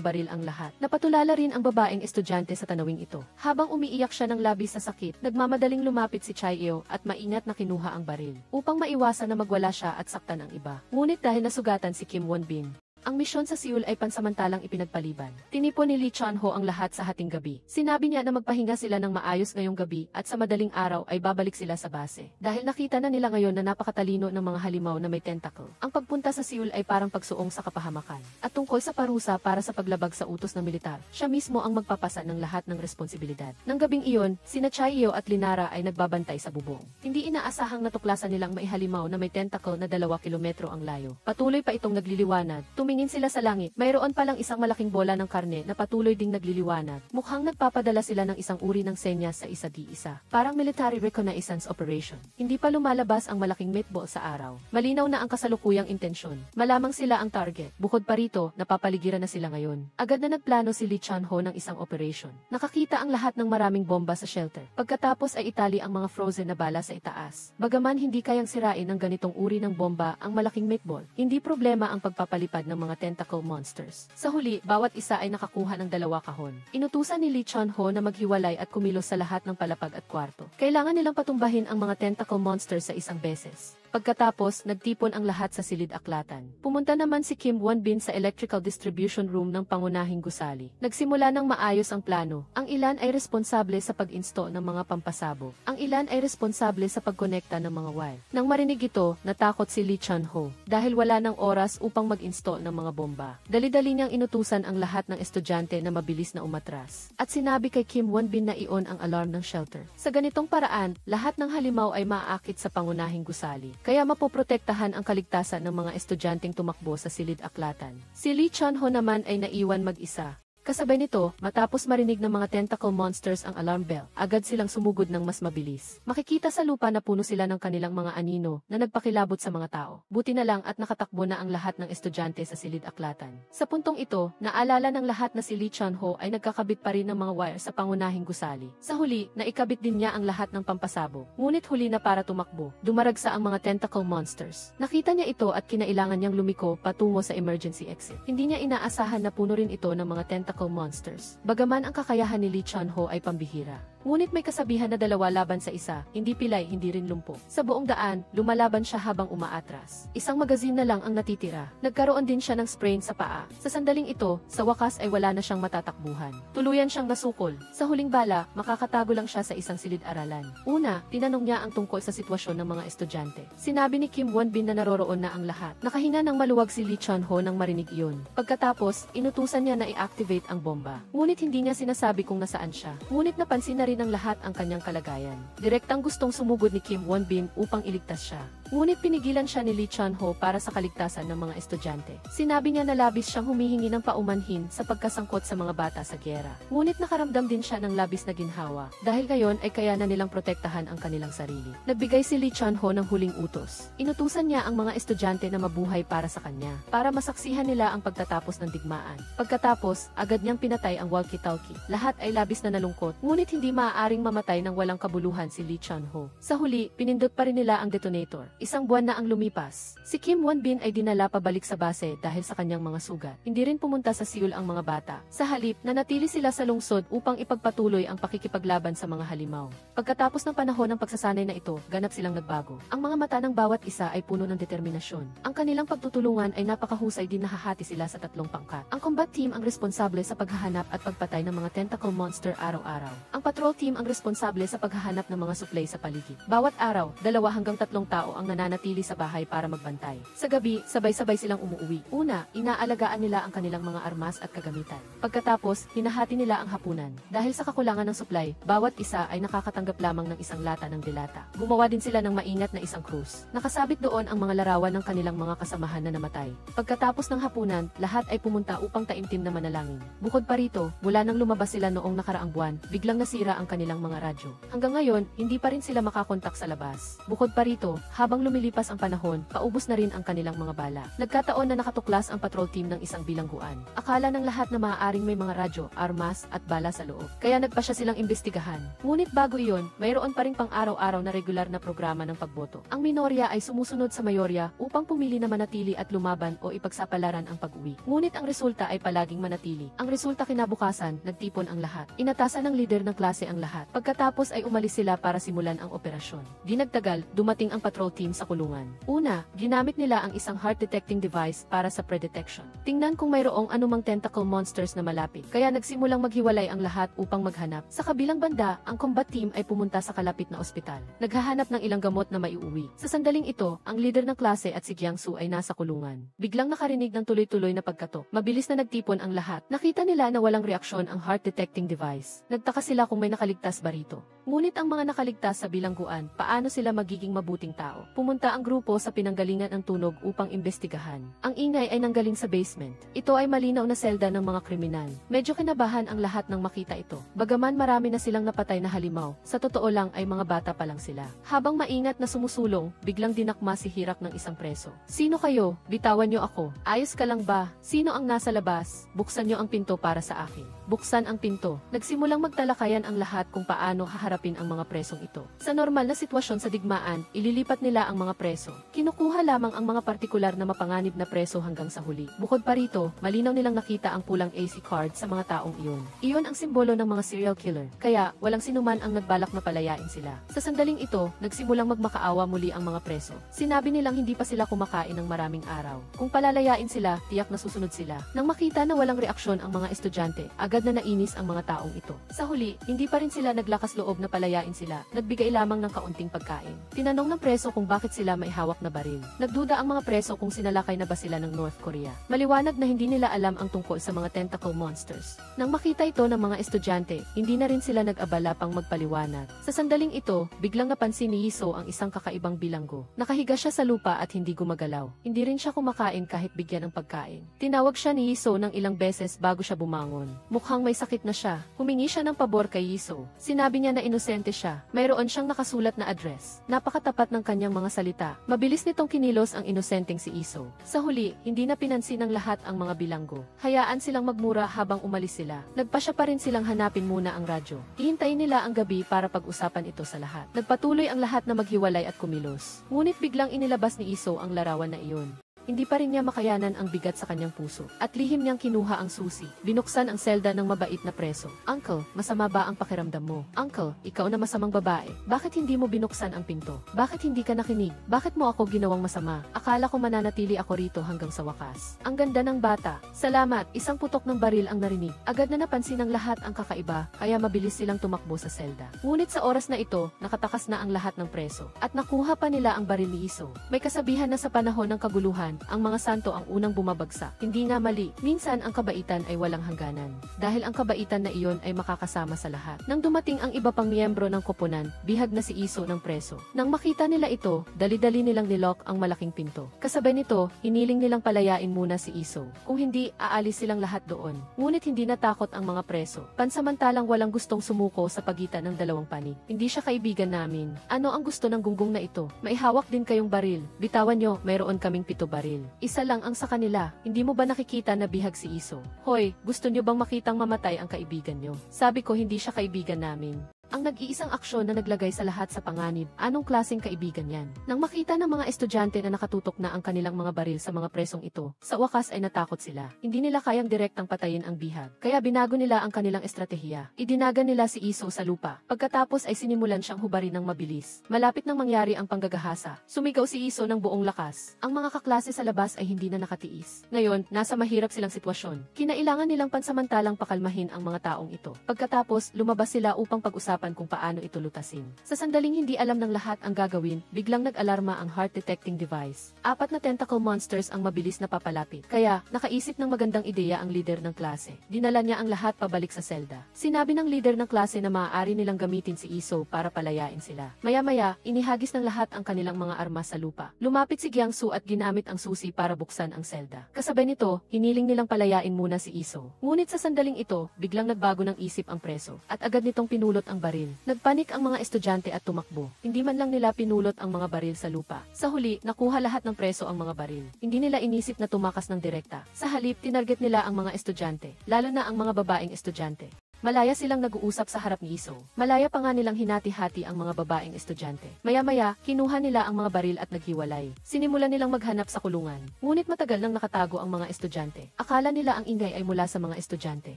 baril ang lahat. Napatulala rin ang babaeng estudyante sa tanawing ito. Habang umiiyak siya ng labis sa sakit, nagmamadaling lumapit si Chae-eo at maingat na kinuha ang baril. Upang maiwasan na magwala siya at saktan ang iba. Ngunit dahil nasugatan si Kim Won-bin, ang misyon sa Seoul ay pansamantalang ipinagpaliban. Tinipon ni Lee Chun-ho ang lahat sa hating gabi. Sinabi niya na magpahinga sila ng maayos ngayong gabi at sa madaling araw ay babalik sila sa base. Dahil nakita na nila ngayon na napakatalino ng mga halimaw na may tentacle. Ang pagpunta sa Seoul ay parang pagsuong sa kapahamakan. At tungkol sa parusa para sa paglabag sa utos ng militar, siya mismo ang magpapasa ng lahat ng responsibilidad. Nang gabing iyon, sina Chae-eo at Linara ay nagbabantay sa bubong. Hindi inaasahang natuklasan nilang may halimaw na may tentacle na 2 kilometro ang layo. Patuloy pa itong nagliliwanag. Tumingin sila sa langit, mayroon palang isang malaking bola ng karne na patuloy ding nagliliwanag. Mukhang nagpapadala sila ng isang uri ng senyas sa isa-di-isa. Parang military reconnaissance operation. Hindi pa lumalabas ang malaking meatball sa araw. Malinaw na ang kasalukuyang intensyon. Malamang sila ang target. Bukod pa rito, napapaligiran na sila ngayon. Agad na nagplano si Lee Chun-ho ng isang operation. Nakakita ang lahat ng maraming bomba sa shelter. Pagkatapos ay itali ang mga frozen na bala sa itaas. Bagaman hindi kayang sirain ng ganitong uri ng bomba ang malaking meatball, hindi problema ang pagpapalipad ng mga tentacle monsters. Sa huli, bawat isa ay nakakuha ng 2 kahon. Inutusan ni Lee Chun-ho na maghiwalay at kumilos sa lahat ng palapag at kwarto. Kailangan nilang patumbahin ang mga tentacle monsters sa isang beses. Pagkatapos, nagtipon ang lahat sa silid-aklatan. Pumunta naman si Kim Won-bin sa electrical distribution room ng pangunahing gusali. Nagsimula ng maayos ang plano. Ang ilan ay responsable sa pag-install ng mga pampasabog. Ang ilan ay responsable sa pagkonekta ng mga wire. Nang marinig ito, natakot si Lee Chun-ho dahil wala ng oras upang mag-install ng mga bomba. Dali-dali niyang inutusan ang lahat ng estudyante na mabilis na umatras. At sinabi kay Kim Won-bin na i-on ang alarm ng shelter. Sa ganitong paraan, lahat ng halimaw ay maaakit sa pangunahing gusali. Kaya mapoprotektahan ang kaligtasan ng mga estudyanteng tumakbo sa silid-aklatan. Si Lee Chun-ho naman ay naiwan mag-isa. Kasabay nito, matapos marinig ng mga tentacle monsters ang alarm bell, agad silang sumugod ng mas mabilis. Makikita sa lupa na puno sila ng kanilang mga anino na nagpakilabot sa mga tao. Buti na lang at nakatakbo na ang lahat ng estudyante sa silid-aklatan. Sa puntong ito, naalala ng lahat na si Lee Chun-ho ay nagkakabit pa rin ng mga wire sa pangunahing gusali. Sa huli, naikabit din niya ang lahat ng pampasabog. Ngunit huli na para tumakbo, dumaragsa ang mga tentacle monsters. Nakita niya ito at kinailangan niyang lumiko patungo sa emergency exit. Hindi niya inaasahan na puno rin ito ng mga tentacle monsters. Bagaman ang kakayahan ni Lee Chun-ho ay pambihira. Ngunit may kasabihan na 2 laban sa isa, hindi pilay, hindi rin lumpo. Sa buong daan, lumalaban siya habang umaatras. Isang magazine na lang ang natitira. Nagkaroon din siya ng sprain sa paa. Sa sandaling ito, sa wakas ay wala na siyang matatakbuhan. Tuluyan siyang nasukol. Sa huling bala, makakatago lang siya sa isang silid-aralan. Una, tinanong niya ang tungkol sa sitwasyon ng mga estudyante. Sinabi ni Kim Won-bin na naroroon na ang lahat. Nakahinga ng maluwag si Lee Chun-ho nang marinig iyon. Pagkatapos, inutusan niya na i-activate ang bomba. Ngunit hindi niya sinasabi kung nasaan siya. Ngunit napansin na rin ng lahat ang kanyang kalagayan. Direktang gustong sumugod ni Kim Won-bin upang iligtas siya. Ngunit pinigilan siya ni Lee Chun-ho para sa kaligtasan ng mga estudyante. Sinabi niya na labis siyang humihingi ng paumanhin sa pagkasangkot sa mga bata sa gyera. Ngunit nakaramdam din siya ng labis na ginhawa. Dahil gayon ay kaya na nilang protektahan ang kanilang sarili. Nagbigay si Lee Chun-ho ng huling utos. Inutusan niya ang mga estudyante na mabuhay para sa kanya, para masaksihan nila ang pagtatapos ng digmaan. Pagkatapos, agad niyang pinatay ang walkie-talkie. Lahat ay labis na nalungkot, ngunit hindi maaaring mamatay ng walang kabuluhan si Lee Chun-ho. Sa huli, pinindot pa rin nila ang detonator. Isang buwan na ang lumipas. Si Kim Won-bin ay dinala pabalik sa base dahil sa kanyang mga sugat. Hindi rin pumunta sa Seoul ang mga bata. Sa halip, nanatili sila sa lungsod upang ipagpatuloy ang pakikipaglaban sa mga halimaw. Pagkatapos ng panahon ng pagsasanay na ito, ganap silang nagbago. Ang mga mata ng bawat isa ay puno ng determinasyon. Ang kanilang pagtutulungan ay napakahusay din, nahahati sila sa 3 pangkat. Ang combat team ang responsable responsable sa paghahanap at pagpatay ng mga tentacle monster araw-araw. Ang patrol team ang responsable sa paghahanap ng mga supply sa paligid. Bawat araw, 2 hanggang 3 tao ang nananatili sa bahay para magbantay. Sa gabi, sabay-sabay silang umuuwi. Una, inaalagaan nila ang kanilang mga armas at kagamitan. Pagkatapos, hinahati nila ang hapunan. Dahil sa kakulangan ng supply, bawat isa ay nakakatanggap lamang ng isang lata ng dilata. Gumawa din sila ng maingat na isang krus. Nakasabit doon ang mga larawan ng kanilang mga kasamahan na namatay. Pagkatapos ng hapunan, lahat ay pumunta upang taimtim na manalangin. Bukod pa rito, mula nang lumabas sila noong nakaraang buwan, biglang nasira ang kanilang mga radyo. Hanggang ngayon, hindi pa rin sila makakontak sa labas. Bukod pa rito, habang lumilipas ang panahon, paubos na rin ang kanilang mga bala. Nagkataon na nakatuklas ang patrol team ng isang bilangguan. Akala ng lahat na maaaring may mga radyo, armas, at bala sa loob. Kaya nagpasya silang imbestigahan. Ngunit bago iyon, mayroon pa rin pang araw-araw na regular na programa ng pagboto. Ang minorya ay sumusunod sa mayorya upang pumili na manatili at lumaban o ipagsapalaran ang pag-uwi. Ngunit ang resulta ay palaging manatili. Ang resulta kinabukasan, nagtipon ang lahat. Inatasan ng lider ng klase ang lahat. Pagkatapos ay umalis sila para simulan ang operasyon. Di nagtagal, dumating ang patrol team sa kulungan. Una, ginamit nila ang isang heart detecting device para sa pre-detection. Tingnan kung mayroong anumang tentacle monsters na malapit. Kaya nagsimulang maghiwalay ang lahat upang maghanap. Sa kabilang banda, ang combat team ay pumunta sa kalapit na ospital. Naghahanap ng ilang gamot na maiuwi. Sa sandaling ito, ang leader ng klase at si Jiangsu ay nasa kulungan. Biglang nakarinig ng tuloy-tuloy na pagkatok. Mabilis na nagtipon ang lahat. Nakita nila na walang reaksyon ang heart detecting device. Nagtaka sila kung may nakaligtas ba rito. Ngunit ang mga nakaligtas sa bilangguan, paano sila magiging mabuting tao? Pumunta ang grupo sa pinanggalingan ng tunog upang imbestigahan. Ang ingay ay nanggaling sa basement. Ito ay malinaw na selda ng mga kriminal. Medyo kinabahan ang lahat nang makita ito. Bagaman marami na silang napatay na halimaw, sa totoo lang ay mga bata pa lang sila. Habang maingat na sumusulong, biglang dinakma si Hirak ng isang preso. Sino kayo? Bitawan niyo ako. Ayos ka lang ba? Sino ang nasa labas? Buksan niyo ang pinto para sa akin. Buksan ang pinto. Nagsimulang magtalakayan ang lahat kung paano haharapin ang mga presong ito. Sa normal na sitwasyon sa digmaan, ililipat nila ang mga preso. Kinukuha lamang ang mga partikular na mapanganib na preso hanggang sa huli. Bukod pa rito, malinaw nilang nakita ang pulang AC card sa mga taong iyon. Iyon ang simbolo ng mga serial killer. Kaya, walang sinuman ang nagbalak na palayain sila. Sa sandaling ito, nagsimulang magmakaawa muli ang mga preso. Sinabi nilang hindi pa sila kumakain ng maraming araw. Kung palalayain sila, tiyak na susunod sila. Nang makita na walang reaksyon ang mga estudyante, agad na nainis ang mga taong ito. Sa huli, hindi pa rin sila naglakas loob na palayain sila. Nagbigay lamang ng kaunting pagkain. Tinanong ng preso kung bakit sila may hawak na baril. Nagduda ang mga preso kung sinalakay na ba sila ng North Korea. Maliwanag na hindi nila alam ang tungkol sa mga tentacle monsters. Nang makita ito ng mga estudyante, hindi na rin sila nag-abala pang magpaliwanag. Sa sandaling ito, biglang napansin ni Yiso ang isang kakaibang bilanggo. Nakahiga siya sa lupa at hindi gumagalaw. Hindi rin siya kumakain kahit bigyan ng pagkain. Tinawag siya ni Yiso ng ilang beses bago siya bumangon. Mukhang may sakit na siya. Humingi siya ng pabor kay Yiso. Sinabi niya na inosente siya. Mayroon siyang nakasulat na address. Napakatapat ng kanyang mga salita. Mabilis nitong kinilos ang inosenteng si Yiso. Sa huli, hindi na pinansin ng lahat ang mga bilanggo. Hayaan silang magmura habang umalis sila. Nagpasya pa rin silang hanapin muna ang radyo. Hihintayin nila ang gabi para pag-usapan ito sa lahat. Nagpatuloy ang lahat na maghiwalay at kumilos. Ngunit biglang inilabas ni Yiso ang larawan na iyon. Hindi pa rin niya makayanan ang bigat sa kanyang puso. At lihim niyang kinuha ang susi. Binuksan ang selda ng mabait na preso. Uncle, masama ba ang pakiramdam mo? Uncle, ikaw na masamang babae. Bakit hindi mo binuksan ang pinto? Bakit hindi ka nakinig? Bakit mo ako ginawang masama? Akala ko mananatili ako rito hanggang sa wakas. Ang ganda ng bata. Salamat, isang putok ng baril ang narinig. Agad na napansin ng lahat ang kakaiba, kaya mabilis silang tumakbo sa selda. Ngunit sa oras na ito, nakatakas na ang lahat ng preso. At nakuha pa nila ang baril ni Yiso. May kasabihan na sa panahon ng kaguluhan, ang mga santo ang unang bumabagsak. Hindi nga mali, minsan ang kabaitan ay walang hangganan. Dahil ang kabaitan na iyon ay makakasama sa lahat. Nang dumating ang iba pang miyembro ng koponan, bihag na si Yiso ng preso. Nang makita nila ito, dali-dali nilang nilock ang malaking pinto. Kasabay nito, hiniling nilang palayain muna si Yiso. Kung hindi, aalis silang lahat doon. Ngunit hindi natakot ang mga preso. Pansamantalang walang gustong sumuko sa pagitan ng dalawang panig. Hindi siya kaibigan namin. Ano ang gusto ng gunggong na ito? Maihawak din kayong baril. Bitawan nyo, mayroon kaming 7 baril. Isa lang ang sa kanila. Hindi mo ba nakikita na bihag si Yiso? Hoy, gusto nyo bang makitang mamatay ang kaibigan nyo? Sabi ko hindi siya kaibigan namin. Ang nag-iisang aksyon na naglagay sa lahat sa panganib, anong klaseng kaibigan yan? Nang makita ng mga estudyante na nakatutok na ang kanilang mga baril sa mga presong ito, sa wakas ay natakot sila. Hindi nila kayang direktang patayin ang bihag, kaya binago nila ang kanilang estratehiya. Idinaga nila si Iso sa lupa. Pagkatapos ay sinimulan siyang hubarin ng mabilis. Malapit nang mangyari ang panggagahasa. Sumigaw si Iso ng buong lakas. Ang mga kaklase sa labas ay hindi na nakatiis. Ngayon, nasa mahirap silang sitwasyon. Kinailangan nilang pansamantalang pakalmahin ang mga taong ito. Pagkatapos, lumabas sila upang pag-usapan kung paano ito lutasin. Sa sandaling hindi alam ng lahat ang gagawin, biglang nag-alarma ang heart detecting device. 4 na tentacle monsters ang mabilis na papalapit. Kaya, nakaisip ng magandang ideya ang leader ng klase. Dinala niya ang lahat pabalik sa selda. Sinabi ng leader ng klase na maaari nilang gamitin si Iso para palayain sila. Maya-maya, inihagis ng lahat ang kanilang mga armas sa lupa. Lumapit si Gyangsu at ginamit ang susi para buksan ang selda. Kasabay nito, hiniling nilang palayain muna si Iso. Ngunit sa sandaling ito, biglang nagbago ng isip ang preso at agad nitong pinulot ang baril. Nagpanik ang mga estudyante at tumakbo. Hindi man lang nila pinulot ang mga baril sa lupa. Sa huli, nakuha lahat ng preso ang mga baril. Hindi nila inisip na tumakas ng direkta. Sa halip, tinarget nila ang mga estudyante, lalo na ang mga babaeng estudyante. Malaya silang nag-uusap sa harap ni Iso. Malaya pa nga nilang hinati-hati ang mga babaeng estudyante. Maya-maya, kinuha nila ang mga baril at naghiwalay. Sinimulan nilang maghanap sa kulungan. Ngunit matagal nang nakatago ang mga estudyante. Akala nila ang ingay ay mula sa mga estudyante.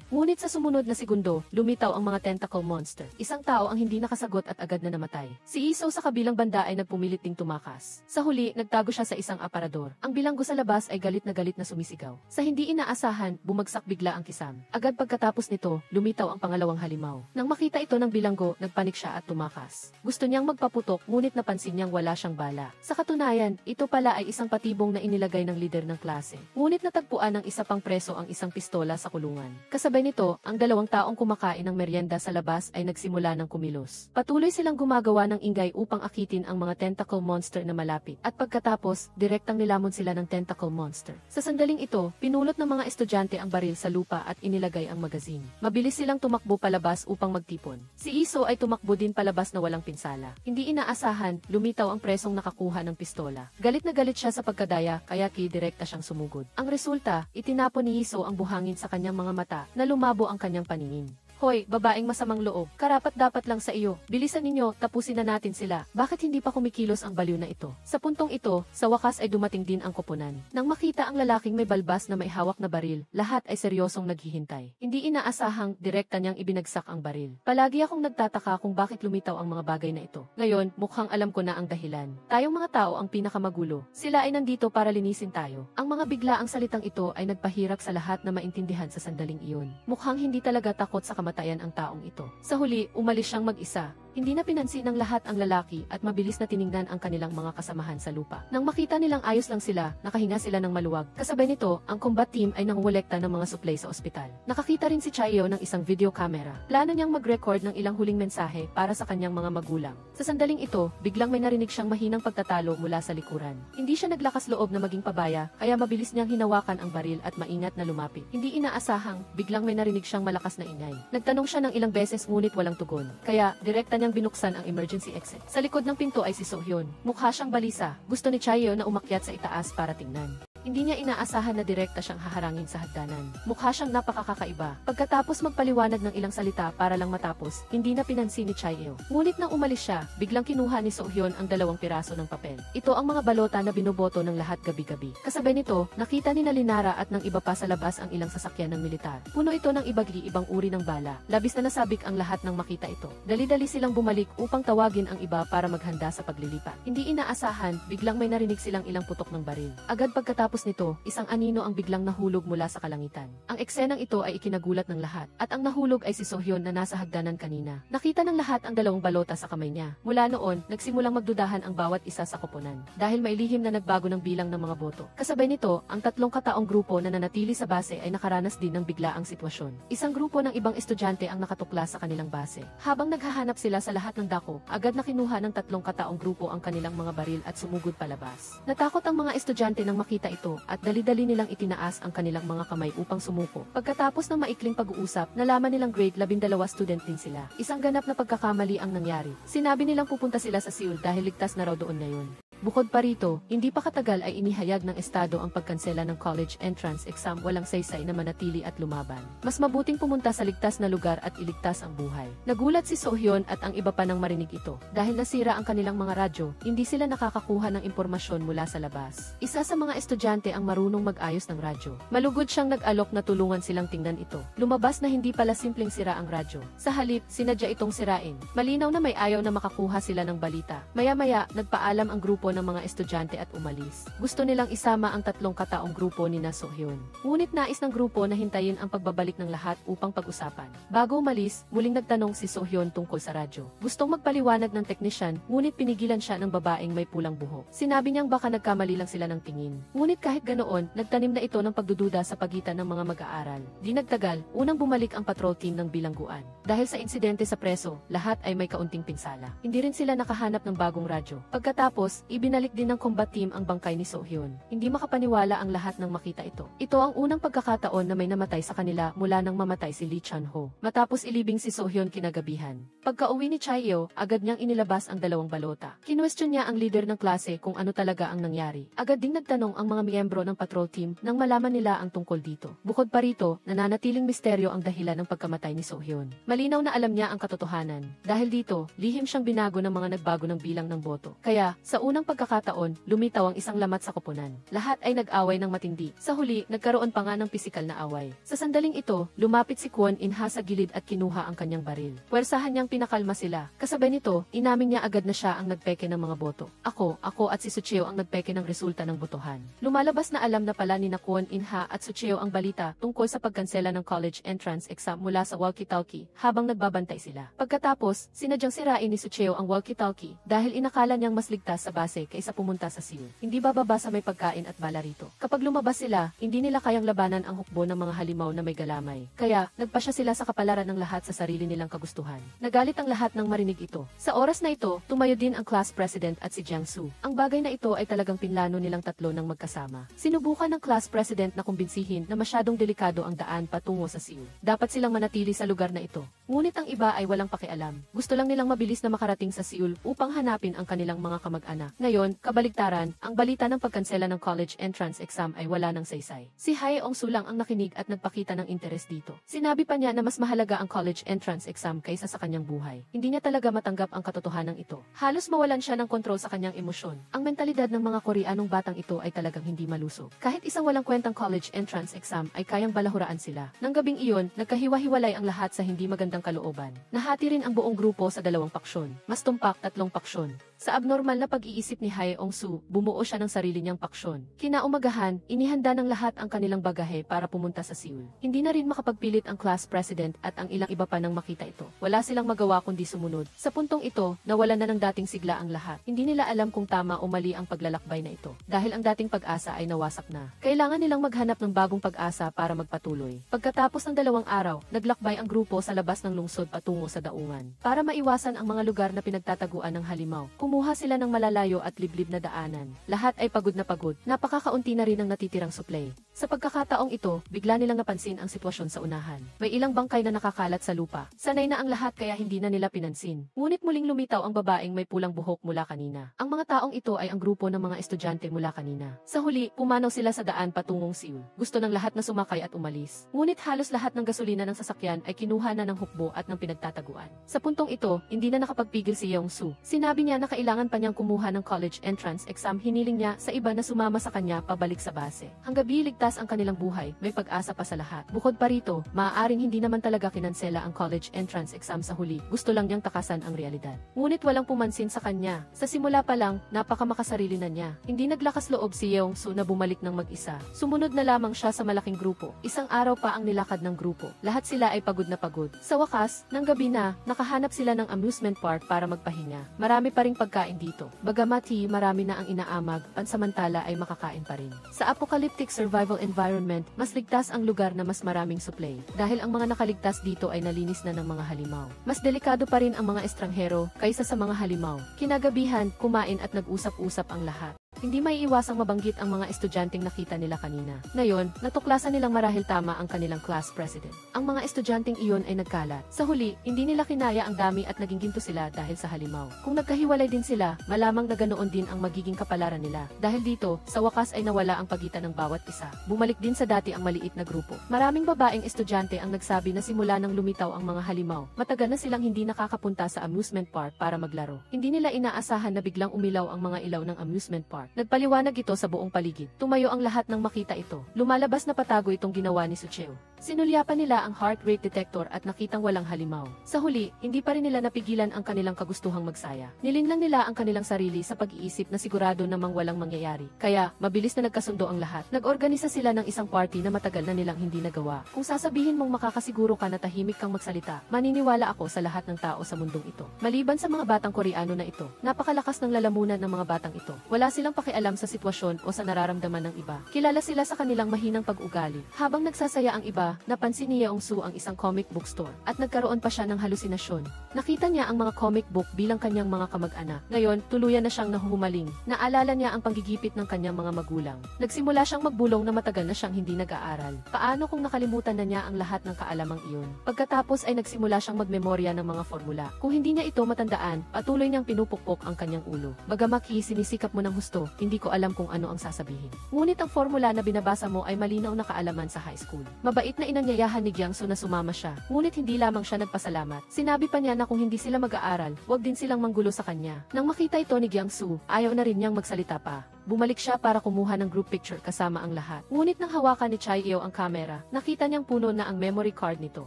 Ngunit sa sumunod na segundo, lumitaw ang mga tentacle monster. Isang tao ang hindi nakasagot at agad na namatay. Si Iso sa kabilang banda ay nagpumilit ding tumakas. Sa huli, nagtago siya sa isang aparador. Ang bilanggo sa labas ay galit na sumisigaw. Sa hindi inaasahan, bumagsak bigla ang kisam. Agad pagkatapos nito, lumitaw ang pangalawang halimaw. Nang makita ito ng bilanggo, nagpanik siya at tumakas. Gusto niyang magpaputok ngunit napansin niyang wala siyang bala. Sa katunayan, ito pala ay isang patibong na inilagay ng leader ng klase. Ngunit natagpuan ng isa pang preso ang isang pistola sa kulungan. Kasabay nito, ang 2 taong kumakain ng merienda sa labas ay nagsimula ng kumilos. Patuloy silang gumagawa ng ingay upang akitin ang mga tentacle monster na malapit. At pagkatapos, direktang nilamon sila ng tentacle monster. Sa sandaling ito, pinulot ng mga estudyante ang baril sa lupa at inilagay ang magazine. Mabilis silang tumakbo palabas upang magtipon. Si Iso ay tumakbo din palabas na walang pinsala. Hindi inaasahan, lumitaw ang presong nakakuha ng pistola. Galit na galit siya sa pagkadaya, kaya direkta siyang sumugod. Ang resulta, itinapon ni Iso ang buhangin sa kanyang mga mata na lumabo ang kanyang paningin. Hoy, babaeng masamang loob, karapat-dapat lang sa iyo. Bilisan ninyo, tapusin na natin sila. Bakit hindi pa kumikilos ang baliw na ito? Sa puntong ito, sa wakas ay dumating din ang koponan. Nang makita ang lalaking may balbas na may hawak na baril, lahat ay seryosong naghihintay. Hindi inaasahang, direkta niyang ibinagsak ang baril. Palagi akong nagtataka kung bakit lumitaw ang mga bagay na ito. Ngayon, mukhang alam ko na ang dahilan. Tayong mga tao ang pinakamagulo. Sila ay nandito para linisin tayo. Ang mga biglaang salitang ito ay nagpahirap sa lahat na maintindihan sa sandaling iyon. Mukhang hindi talaga takot sa kamatayan ang taong ito. Sa huli, umalis siyang mag-isa. Hindi na pinansin ng lahat ang lalaki at mabilis na tiningnan ang kanilang mga kasamahan sa lupa. Nang makita nilang ayos lang sila, nakahinga sila ng maluwag. Kasabay nito, ang combat team ay nangolekta ng mga supply sa ospital. Nakakita rin si Chayo ng isang video camera. Plano niyang mag-record ng ilang huling mensahe para sa kanyang mga magulang. Sa sandaling ito, biglang may narinig siyang mahinang pagtatalo mula sa likuran. Hindi siya naglakas loob na maging pabaya, kaya mabilis niyang hinawakan ang baril at maingat na lumapit. Hindi inaasahang, biglang may narinig siyang malakas na ingay. Nagtanong siya ng ilang beses ngunit walang tugon. Kaya, direkta niyang binuksan ang emergency exit. Sa likod ng pinto ay si Sohyun. Mukha siyang balisa. Gusto ni Chayo na umakyat sa itaas para tingnan. Hindi niya inaasahan na direkta siyang haharangin sa hagdanan. Mukha siyang napakakakaiba. Pagkatapos magpaliwanag ng ilang salita para lang matapos, hindi na pinansin ni Chayo. Ngunit nang umalis siya, biglang kinuha ni Sohyun ang 2 piraso ng papel. Ito ang mga balota na binoboto ng lahat gabi-gabi. Kasabay nito, nakita ni Linara at ng iba pa sa labas ang ilang sasakyan ng militar. Puno ito ng ibang uri ng bala. Labis na nasabik ang lahat nang makita ito. Dali-dali silang bumalik upang tawagin ang iba para maghanda sa paglilipat. Hindi inaasahan, biglang may narinig silang ilang putok ng baril. Agad pagkatapos nito, isang anino ang biglang nahulog mula sa kalangitan. Ang eksenang ito ay ikinagulat ng lahat, at ang nahulog ay si Sohyun na nasa hagdanan kanina. Nakita ng lahat ang 2 balota sa kamay niya. Mula noon, nagsimulang magdudahan ang bawat isa sa koponan, dahil may lihim na nagbago ng bilang ng mga boto. Kasabay nito, ang 3 kataong grupo na nanatili sa base ay nakaranas din ng biglaang sitwasyon. Isang grupo ng ibang estudyante ang nakatukla sa kanilang base. Habang naghahanap sila sa lahat ng dako, agad na kinuha ng 3 kataong grupo ang kanilang mga baril at sumugod palabas. Natakot ang mga estudyante nang makita ito, at dali-dali nilang itinaas ang kanilang mga kamay upang sumuko. Pagkatapos ng maikling pag-uusap, nalaman nilang grade 12 student din sila. Isang ganap na pagkakamali ang nangyari. Sinabi nilang pupunta sila sa Seoul dahil ligtas na raw doon ngayon. Bukod pa rito, hindi pa katagal ay inihayag ng estado ang pagkansela ng college entrance exam walang saysay na manatili at lumaban. Mas mabuting pumunta sa ligtas na lugar at iligtas ang buhay. Nagulat si Sohyun at ang iba pa nang marinig ito. Dahil nasira ang kanilang mga radyo, hindi sila nakakakuha ng impormasyon mula sa labas. Isa sa mga estudyante ang marunong mag-ayos ng radyo. Malugod siyang nag-alok na tulungan silang tingnan ito. Lumabas na hindi pala simpleng sira ang radyo. Sa halip, sinadya itong sirain. Malinaw na may ayaw na makakuha sila ng balita. Maya-maya, nagpaalam ang grupo ng mga estudyante at umalis. Gusto nilang isama ang tatlong kataong grupo ni na Sohyun. Ngunit nais ng grupo na hintayin ang pagbabalik ng lahat upang pag-usapan. Bago umalis, muling nagtanong si Sohyun tungkol sa radyo. Gustong magpaliwanag ng teknisyan, ngunit pinigilan siya ng babaeng may pulang buhok. Sinabi niyang baka nagkamali lang sila ng tingin. Ngunit kahit ganoon, nagtanim na ito ng pagdududa sa pagitan ng mga mag-aaral. Di nagtagal, unang bumalik ang patrol team ng bilangguan. Dahil sa insidente sa preso, lahat ay may kaunting pinsala. Hindi rin sila nakahanap ng bagong radyo. Pagkatapos, ibinalik din ng combat team ang bangkay ni Sohyun. Hindi makapaniwala ang lahat nang makita ito. Ito ang unang pagkakataon na may namatay sa kanila mula nang mamatay si Lee Chan-ho. Matapos ilibing si Sohyun kinagabihan. Pagka-uwi ni Chae-yo, agad niyang inilabas ang dalawang balota. Kinwestiyon niya ang leader ng klase kung ano talaga ang nangyari. Agad ding nagtanong ang mga miyembro ng patrol team nang malaman nila ang tungkol dito. Bukod pa rito, nananatiling misteryo ang dahilan ng pagkamatay ni Sohyun. Malinaw na alam niya ang katotohanan. Dahil dito, lihim siyang binago ng mga nagbago ng bilang ng boto. Kaya, sa unang pagkakataon, lumitaw ang isang lamat sa koponan. Lahat ay nag-away ng matindi. Sa huli, nagkaroon pa nga ng pisikal na away. Sa sandaling ito, lumapit si Kwon In-ha sa gilid at kinuha ang kanyang baril. Puwersahan niyang pinakalma sila. Kasabay nito, inamin niya agad na siya ang nagpeke ng mga boto. Ako at si Sucheo ang nagpeke ng resulta ng botohan. Lumalabas na alam na pala ni Kwon In-ha at Sucheo ang balita tungkol sa pagkansela ng college entrance exam mula sa walkie-talkie habang nagbabantay sila. Pagkatapos, sinadyang sirain ni Sucheo ang walkie-talkie dahil inakala niyang mas ligtas sa base kaysa pumunta sa Seoul. Hindi bababa sa may pagkain at bala rito. Kapag lumabas sila, hindi nila kayang labanan ang hukbo ng mga halimaw na may galamay. Kaya, nagpasya sila sa kapalaran ng lahat sa sarili nilang kagustuhan. Nagalit ang lahat nang marinig ito. Sa oras na ito, tumayo din ang class president at si Jiangsu. Ang bagay na ito ay talagang pinlano nilang tatlo ng magkasama. Sinubukan ng class president na kumbinsihin na masyadong delikado ang daan patungo sa Seoul. Dapat silang manatili sa lugar na ito. Ngunit ang iba ay walang pakialam. Gusto lang nilang mabilis na makarating sa Seoul upang hanapin ang kanilang mga kamag-anak. Ngayon, kabaligtaran, ang balita ng pagkansela ng college entrance exam ay wala ng saysay. Si Hae Ong-su lang ang nakinig at nagpakita ng interes dito. Sinabi pa niya na mas mahalaga ang college entrance exam kaysa sa kanyang buhay. Hindi niya talaga matanggap ang katotohanan ito. Halos mawalan siya ng kontrol sa kanyang emosyon. Ang mentalidad ng mga Koreanong batang ito ay talagang hindi malusog. Kahit isang walang kwentang college entrance exam ay kayang balahuraan sila. Nang gabing iyon, nagkahiwa-hiwalay ang lahat sa hindi magandang kalooban. Nahati rin ang buong grupo sa dalawang paksyon. Mas tumpak, tatlong paksyon. Sa abnormal na pag-iisip ni Hae Ong-su, bumuo siya ng sarili niyang paksyon. Kinaumagahan, inihanda ng lahat ang kanilang bagahe para pumunta sa Seoul. Hindi na rin makapagpilit ang class president at ang ilang iba pa nang makita ito. Wala silang magawa kundi sumunod. Sa puntong ito, nawalan na ng dating sigla ang lahat. Hindi nila alam kung tama o mali ang paglalakbay na ito. Dahil ang dating pag-asa ay nawasak na. Kailangan nilang maghanap ng bagong pag-asa para magpatuloy. Pagkatapos ng 2 araw, naglakbay ang grupo sa labas ng lungsod patungo sa daungan. Para maiwasan ang mga lugar na pinagtataguan ng halimaw, kumuha sila ng malalayo at liblib na daanan. Lahat ay pagod na pagod. Napakakaunti na rin ang natitirang supply. Sa pagkakataong ito, bigla nilang napansin ang sitwasyon sa unahan. May ilang bangkay na nakakalat sa lupa. Sanay na ang lahat kaya hindi na nila pinansin. Ngunit muling lumitaw ang babaeng may pulang buhok mula kanina. Ang mga taong ito ay ang grupo ng mga estudyante mula kanina. Sa huli, pumanaw sila sa daan patungong Seoul. Gusto ng lahat na sumakay at umalis. Ngunit halos lahat ng gasolina ng sasakyan ay kinuha na ng hukbo at ng pinagtataguan. Sa puntong ito, hindi na nakapagpigil si Yeong-su. Sinabi niya na kailangan pa niyang kumuha ng college entrance exam. Hiniling niya sa iba na sumama sa kanya pabalik sa base. Hanggang ligtas ang kanilang buhay, may pag-asa pa sa lahat. Bukod pa rito, maaaring hindi naman talaga kinansela ang college entrance exam sa huli. Gusto lang niyang takasan ang realidad. Ngunit walang pumansin sa kanya. Sa simula pa lang, napakamakasarili na niya. Hindi naglakas loob si Yeong-su na bumalik ng mag-isa. Sumunod na lamang siya sa malaking grupo. Isang araw pa ang nilakad ng grupo. Lahat sila ay pagod na pagod. Sa wakas, nang gabi na, nakahanap sila ng amusement park para magpahinga. Marami pa ring pagkain dito. Bagamat marami na ang inaamag, pansamantala ay makakain pa rin. Sa apocalyptic survival environment, mas ligtas ang lugar na mas maraming supply. Dahil ang mga nakaligtas dito ay nalinis na ng mga halimaw. Mas delikado pa rin ang mga estranghero kaysa sa mga halimaw. Kinagabihan, kumain at nag-usap-usap ang lahat. hindi maiiwasang mabanggit ang mga estudyanteng nakita nila kanina. Ngayon, natuklasan nilang marahil tama ang kanilang class president. Ang mga estudyanteng iyon ay nagkalat. Sa huli, hindi nila kinaya ang dami at naging ginto sila dahil sa halimaw. Kung nagkahiwalay din sila, malamang na ganoon din ang magiging kapalaran nila. Dahil dito, sa wakas ay nawala ang pagitan ng bawat isa. Bumalik din sa dati ang maliit na grupo. Maraming babaeng estudyante ang nagsabi na simula nang lumitaw ang mga halimaw, matagal na silang hindi nakakapunta sa amusement park para maglaro. Hindi nila inaasahan na biglang umilaw ang mga ilaw ng amusement park. Nagpaliwanag ito sa buong paligid. Tumayo ang lahat nang makita ito. Lumalabas na patago itong ginawa ni Sucheo. Sinulyapan nila ang heart rate detector at nakitang walang halimaw. Sa huli, hindi pa rin nila napigilan ang kanilang kagustuhang magsaya. Nilinlang nila ang kanilang sarili sa pag-iisip na sigurado namang walang mangyayari. Kaya, mabilis na nagkasundo ang lahat. Nag-organisa sila ng isang party na matagal na nilang hindi nagawa. Kung sasabihin mong makakasiguro ka na tahimik kang magsalita, maniniwala ako sa lahat ng tao sa mundong ito. Maliban sa mga batang Koreano na ito, napakalakas ng lalamunan ng mga batang ito. Wala silang pakialam sa sitwasyon o sa nararamdaman ng iba. Kilala sila sa kanilang mahinang pag-ugali. Habang nagsasaya ang iba, napansin ni Yeong-su ang isang comic book store at nagkaroon pa siya ng halusinasyon. Nakita niya ang mga comic book bilang kanyang mga kamag-anak. Ngayon, tuluyan na siyang nahuhumaling. Naalala niya ang panggigipit ng kanyang mga magulang. Nagsimula siyang magbulong na matagal na siyang hindi nag-aaral. Paano kung nakalimutan na niya ang lahat ng kaalamang iyon? Pagkatapos ay nagsimula siyang magmemorya ng mga formula. Kung hindi niya ito matandaan, patuloy niyang pinupukpok ang kanyang ulo. Bagamaki, sinisikap mo ng husto, hindi ko alam kung ano ang sasabihin. Ngunit ang formula na binabasa mo ay malinaw na kaalaman sa high school. Mabait na inanyayahan ni Jiangsu na sumama siya, ngunit hindi lamang siya nagpasalamat. Sinabi pa niya na kung hindi sila mag-aaral, wag din silang manggulo sa kanya. Nang makita ito ni Jiangsu, ayaw na rin niyang magsalita pa. Bumalik siya para kumuha ng group picture kasama ang lahat. Ngunit nang hawakan ni Chae-eo ang kamera, nakita niyang puno na ang memory card nito.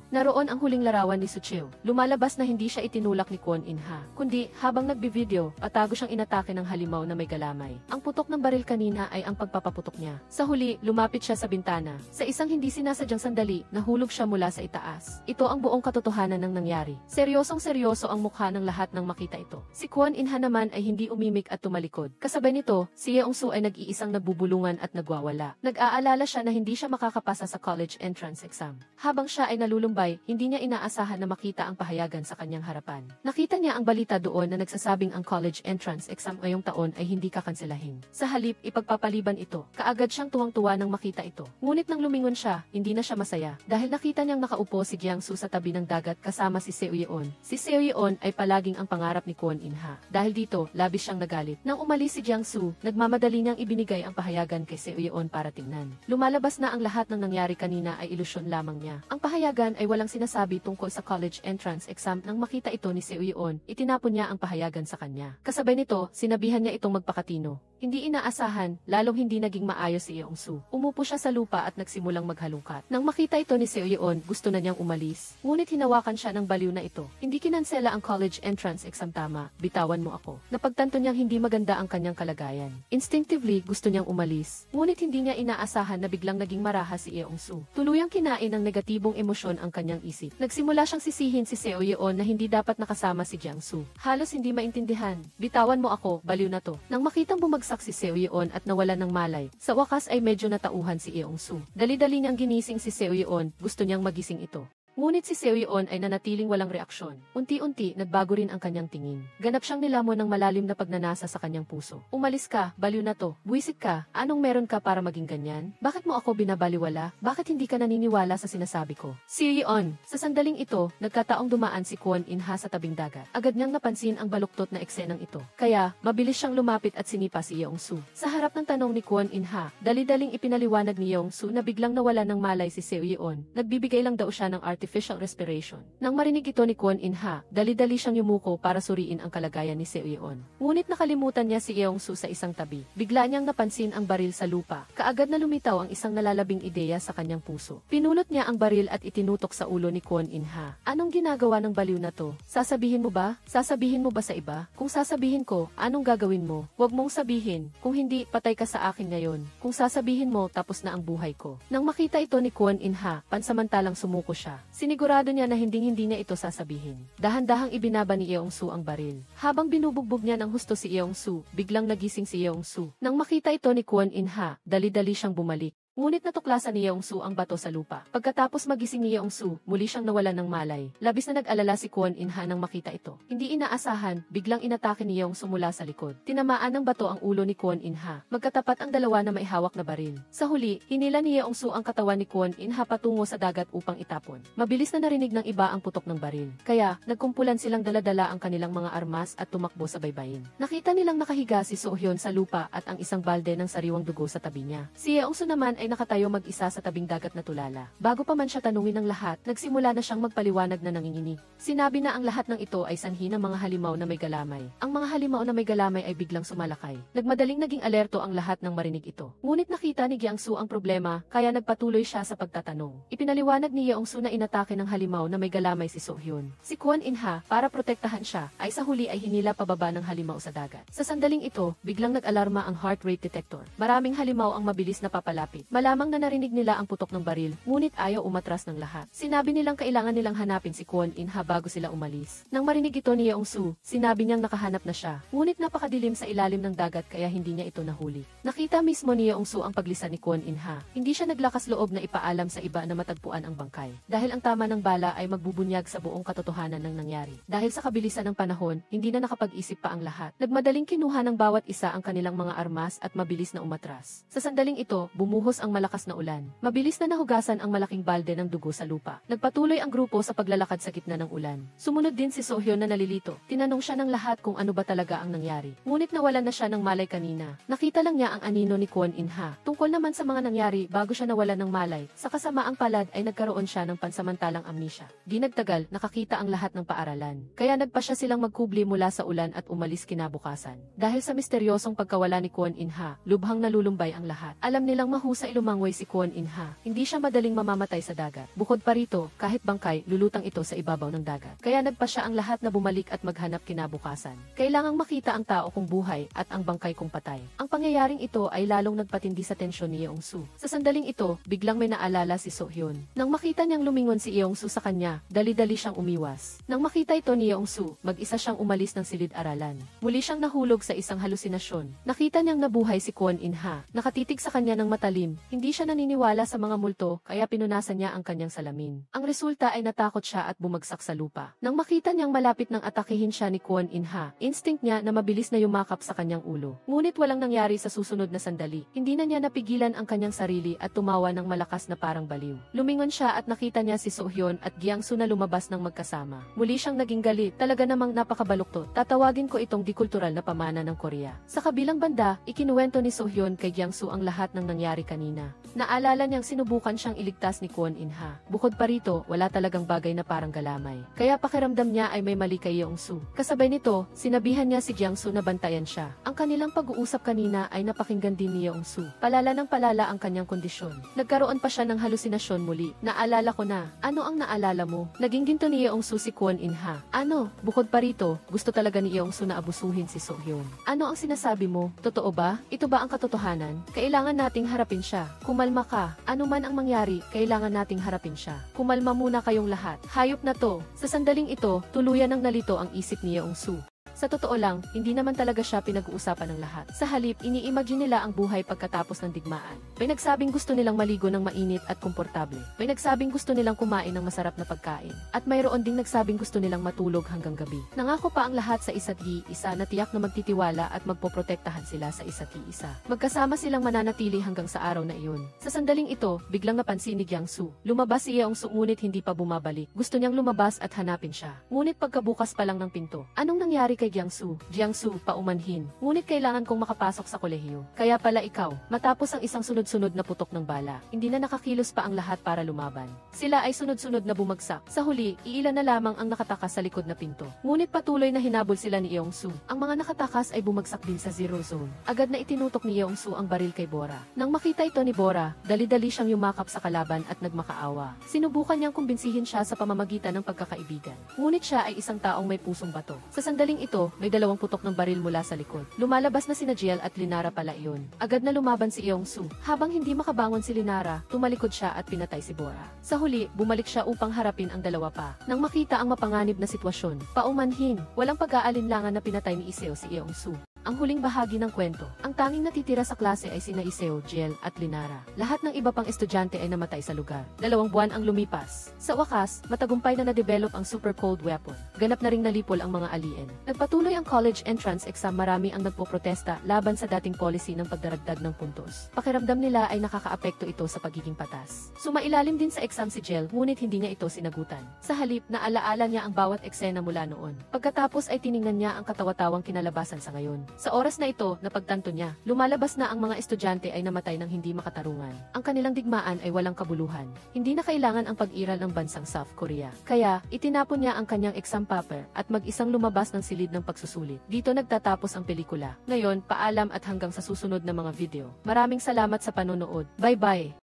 Naroon ang huling larawan ni Sucheo. Lumalabas na hindi siya itinulak ni Kwon In-ha, kundi habang nagbi-video, patago siyang inatake ng halimaw na may galamay. Ang putok ng baril kanina ay ang pagpapaputok niya. Sa huli, lumapit siya sa bintana. Sa isang hindi sinasadyang sandali, nahulog siya mula sa itaas. Ito ang buong katotohanan ng nangyari. Seryosong-seryoso ang mukha ng lahat nang makita ito. Si Kwon In-ha naman ay hindi umimik at tumalikod. Kasabay nito, si Yeong-su ay nag-iisang nagbubulungan at nagwawala. Nag-aalala siya na hindi siya makakapasa sa college entrance exam. Habang siya ay nalulumbay, hindi niya inaasahan na makita ang pahayagan sa kanyang harapan. Nakita niya ang balita doon na nagsasabing ang college entrance exam ngayong taon ay hindi kakanselahin. Sa halip, ipagpapaliban ito. Kaagad siyang tuwang-tuwa nang makita ito. Ngunit nang lumingon siya, hindi na siya masaya dahil nakita niyang nakaupo si Jiangsu sa tabi ng dagat kasama si Seo Yeon. Si Seo Yeon ay palaging ang pangarap ni Kwon In-ha. Dahil dito, labis siyang nagalit. Nang umalis si Jiangsu, nagmamadali niyang ibinigay ang pahayagan kay Seo Yeon para tingnan. Lumalabas na ang lahat ng nangyari kanina ay ilusyon lamang niya. Ang pahayagan ay walang sinasabi tungkol sa college entrance exam. Nang makita ito ni Seo Yeon, itinapon niya ang pahayagan sa kanya. Kasabay nito, sinabihan niya itong magpakatino. Hindi inaasahan, lalong hindi naging maayos si Yeong-su. Umupo siya sa lupa at nagsimulang maghalungkat. Nang makita ito ni Seo Yeon, gusto na niyang umalis. Ngunit hinawakan siya ng baliw na ito. Hindi kinansela ang college entrance exam, tama. Bitawan mo ako. Napagtanto niyang hindi maganda ang kanyang kalagayan. Instinctively, gusto niyang umalis. Ngunit hindi niya inaasahan na biglang naging marahas si Yeong-su. Tuluyang kinain ng negatibong emosyon ang kanyang isip. Nagsimula siyang sisihin si Seo Yeon na hindi dapat nakasama si Jiangsu. Halos hindi maintindihan. Bitawan mo ako, baliw na to. Nang makitang bumagsak si Seo Yeon at nawalan ng malay, sa wakas ay medyo natauhan si Yeong-su. Dali-dali niyang ginising si Seo Yeon, gusto niyang magising ito. Ngunit si Seo Yeon ay nanatiling walang reaksyon. Unti-unti, nagbago rin ang kanyang tingin. Ganap siyang nilamon ng malalim na pagnanasa sa kanyang puso. Umalis ka, baliw na to. Buwisit ka, anong meron ka para maging ganyan? Bakit mo ako binabaliwala? Bakit hindi ka naniniwala sa sinasabi ko? Seo Yeon, sa sandaling ito, nagkataong dumaan si Kwon In-ha sa tabing dagat. Agad niyang napansin ang baluktot na eksenang ito. Kaya, mabilis siyang lumapit at sinipa si Yeong-su. Sa harap ng tanong ni Kwon In-ha, dali-daling ipinaliwanag ni Yeong-su na biglang nawala ng malay si Seo Yeon. Nagbibigay lang daw siya ng artificial respiration. Nang marinig ito ni Kwon In-ha, dali-dali siyang yumuko para suriin ang kalagayan ni Seo Yeon. Ngunit nakalimutan niya si Yeong-su sa isang tabi. Bigla niyang napansin ang baril sa lupa. Kaagad na lumitaw ang isang nalalabing ideya sa kanyang puso. Pinulot niya ang baril at itinutok sa ulo ni Kwon In-ha. Anong ginagawa ng baliw na to? Sasabihin mo ba? Sasabihin mo ba sa iba? Kung sasabihin ko, anong gagawin mo? Huwag mong sabihin. Kung hindi, patay ka sa akin ngayon. Kung sasabihin mo, tapos na ang buhay ko. Nang makita ito ni Kwon In-ha, pansamantalang sumuko siya. Sigurado niya na hindi niya ito sasabihin. Dahan-dahang ibinaba ni Yeong-su ang baril. Habang binubugbog niya ng husto si Yeong-su, biglang nagising si Yeong-su. Nang makita ito ni Kwon In-ha, dali-dali siyang bumalik. Ngunit natuklasan ni Yeong-su ang bato sa lupa. Pagkatapos magising ni Yeong-su, muli siyang nawalan ng malay. Labis na nag-alala si Kwon In-ha nang makita ito. Hindi inaasahan, biglang inatake ni Yeong-su mula sa likod. Tinamaan ng bato ang ulo ni Kwon In-ha. Magkatapat ang dalawa na may hawak na baril. Sa huli, hinila ni Yeong-su ang katawan ni Kwon In-ha patungo sa dagat upang itapon. Mabilis na narinig ng iba ang putok ng baril. Kaya, nagkumpulan silang dala-dala ang kanilang mga armas at tumakbo sa baybayin. Nakita nilang nakahiga si So-hyun sa lupa at ang isang balde ng sariwang dugo sa tabi niya. Si Yeong-su naman ay nakatayo mag-isa sa tabing dagat na tulala. Bago pa man siya tanungin ng lahat, nagsimula na siyang magpaliwanag na nanginginig. Sinabi na ang lahat ng ito ay sanhi ng mga halimaw na may galamay. Ang mga halimaw na may galamay ay biglang sumalakay. Nagmadaling naging alerto ang lahat ng marinig ito. Ngunit nakita ni Yeong-su ang problema, kaya nagpatuloy siya sa pagtatanong. Ipinaliwanag ni Yeong-su na inatake ng halimaw na may galamay si So-hyun. Si Kwon In-ha, para protektahan siya, ay sa huli ay hinila pababa ng halimaw sa dagat. Sa sandaling ito, biglang nag-alarma ang heart rate detector. Maraming halimaw ang mabilis na papalapit. Malamang na narinig nila ang putok ng baril, ngunit ayaw umatras ng lahat. Sinabi nilang kailangan nilang hanapin si Kwon In-ha bago sila umalis. Nang marinig ito ni Yeong-su, sinabi niyang nakahanap na siya. Ngunit napakadilim sa ilalim ng dagat kaya hindi niya ito nahuli. Nakita mismo ni Yeong-su ang paglisan ni Kwon In-ha. Hindi siya naglakas loob na ipaalam sa iba na matagpuan ang bangkay. Dahil ang tama ng bala ay magbubunyag sa buong katotohanan ng nangyari. Dahil sa kabilisan ng panahon, hindi na nakapag-isip pa ang lahat. Nagmadaling kinuha ng bawat isa ang kanilang mga armas at mabilis na umatras. Sa sandaling ito, bumuhos ang malakas na ulan. Mabilis na nahugasan ang malaking balde ng dugo sa lupa. Nagpatuloy ang grupo sa paglalakad sa gitna ng ulan. Sumunod din si So-hyun na nalilito. Tinanong siya ng lahat kung ano ba talaga ang nangyari. Ngunit nawalan na siya ng malay kanina. Nakita lang niya ang anino ni Kwon In-ha. Tungkol naman sa mga nangyari bago siya nawalan ng malay, sa kasamaang palad ay nagkaroon siya ng pansamantalang amnesia. Di nagtagal, nakakita ang lahat ng paaralan. Kaya nagpa siya silang magkubli mula sa ulan at umalis kinabukasan. Dahil sa misteryosong pagkawala ni Kwon In-ha, lubhang nalulumbay ang lahat. Alam nilang mahusay lumangoy si Kwon In-ha. Hindi siya madaling mamamatay sa dagat. Bukod pa rito, kahit bangkay, lulutang ito sa ibabaw ng dagat. Kaya nagpa siya ang lahat na bumalik at maghanap kinabukasan. Kailangang makita ang tao kung buhay at ang bangkay kung patay. Ang pangyayaring ito ay lalong nagpatindi sa tensyon ni Yeong-su. Sa sandaling ito, biglang may naalala si So-hyun. Nang makita niyang lumingon si Yeong-su sa kanya, dali-dali siyang umiwas. Nang makita ito ni Yeong-su, mag-isa siyang umalis ng silid-aralan. Muli siyang nahulog sa isang halusinasyon. Nakita niyang nabuhay si Kwon In-ha. Nakatitig sa kanya ng matalim. Hindi siya naniniwala sa mga multo, kaya pinunasan niya ang kanyang salamin. Ang resulta ay natakot siya at bumagsak sa lupa. Nang makita niyang malapit nang atakihin siya ni Kwon In-ha, instinct niya na mabilis na yumakap sa kanyang ulo. Ngunit walang nangyari sa susunod na sandali. Hindi na niya napigilan ang kanyang sarili at tumawa ng malakas na parang baliw. Lumingon siya at nakita niya si So-hyun at Yeong-su na lumabas ng magkasama. Muli siyang naging galit. Talaga namang napakabaluktot. Tatawagin ko itong dikultural na pamana ng Korea. Sa kabilang banda, ikinuwento ni So-hyun kay Yeong-su ang lahat ng nangyari kanina. Naalala niyang sinubukan siyang iligtas ni Kwon In-ha. Bukod pa rito, wala talagang bagay na parang galamay. Kaya pakiramdam niya ay may mali kay Yeong-su. Kasabay nito, sinabihan niya si Yeong-su na bantayan siya. Ang kanilang pag-uusap kanina ay napakinggan din ni Yeong-su. Palala ng palala ang kanyang kondisyon. Nagkaroon pa siya ng halusinasyon muli. Naalala ko na. Ano ang naalala mo? Naging ginto ni Yeong-su si Kwon In-ha. Ano? Bukod pa rito, gusto talaga ni Yeong-su na abusuhin si So-hyun. Ano ang sinasabi mo? Totoo ba? Ito ba ang katotohanan? Kailangan nating harapin siya. Kumalma ka. Ano man ang mangyari, kailangan nating harapin siya. Kumalma muna kayong lahat. Hayop na to. Sa sandaling ito, tuluyan ng nalito ang isip ni Yeong-su. Sa totoo lang, hindi naman talaga siya pinag-uusapan ng lahat. Sa halip, ini-imagine nila ang buhay pagkatapos ng digmaan. May nagsabing gusto nilang maligo ng mainit at komportable. May nagsabing gusto nilang kumain ng masarap na pagkain. At mayroon ding nagsabing gusto nilang matulog hanggang gabi. Nangako pa ang lahat sa isa't isa na tiyak na magtitiwala at magpoprotektahan sila sa isa't isa. Magkasama silang mananatili hanggang sa araw na iyon. Sa sandaling ito, biglang napansin ni Yeong-su. Lumabas si Yeong-su ngunit hindi pa bumabalik. Gusto niyang lumabas at hanapin siya. Ngunit pagkabukas pa lang ng pinto, anong nangyari kay Yeong-su? Yeong-su, paumanhin. Ngunit kailangan kong makapasok sa kolehiyo. Kaya pala ikaw. Matapos ang isang sunod-sunod na putok ng bala, hindi na nakakilos pa ang lahat para lumaban. Sila ay sunod-sunod na bumagsak. Sa huli, iilan na lamang ang nakatakas sa likod na pinto. Ngunit patuloy na hinabol sila ni Yeong-su. Ang mga nakatakas ay bumagsak din sa zero zone. Agad na itinutok ni Yeong-su ang baril kay Bora. Nang makita ito ni Bora, dali-dali siyang yumakap sa kalaban at nagmakaawa. Sinubukan niyang kumbinsihin siya sa pamamagitan ng pagkakaibigan. Ngunit siya ay isang taong may pusong bato. Sa sandaling ito, may dalawang putok ng baril mula sa likod. Lumalabas na sina Jiel at Linara pala iyon. Agad na lumaban si Yeong-su. Habang hindi makabangon si Linara, tumalikod siya at pinatay si Bora. Sa huli, bumalik siya upang harapin ang dalawa pa. Nang makita ang mapanganib na sitwasyon, paumanhin, walang pag-aalinlangan na pinatay ni Iseo si Yeong-su. Ang huling bahagi ng kwento. Ang tanging natitira sa klase ay sina Iseo, Jiel, at Linara. Lahat ng iba pang estudyante ay namatay sa lugar. 2 buwan ang lumipas. Sa wakas, matagumpay na na-develop ang super cold weapon. Ganap na ring nalipol ang mga alien. Nagpatuloy ang college entrance exam, marami ang nagpoprotesta laban sa dating policy ng pagdaragdag ng puntos. Pakiramdam nila ay nakakaapekto ito sa pagiging patas. Sumailalim din sa exam si Jiel, ngunit hindi niya ito sinagutan. Sa halip, naalaala niya ang bawat eksena mula noon. Pagkatapos ay tiningnan niya ang katawa-tawang kinalabasan sa ngayon. Sa oras na ito, napagtanto niya, lumalabas na ang mga estudyante ay namatay ng hindi makatarungan. Ang kanilang digmaan ay walang kabuluhan. Hindi na kailangan ang pag-iral ng bansang South Korea. Kaya, itinapon niya ang kanyang exam paper at mag-isang lumabas ng silid ng pagsusulit. Dito nagtatapos ang pelikula. Ngayon, paalam at hanggang sa susunod na mga video. Maraming salamat sa panonood. Bye-bye!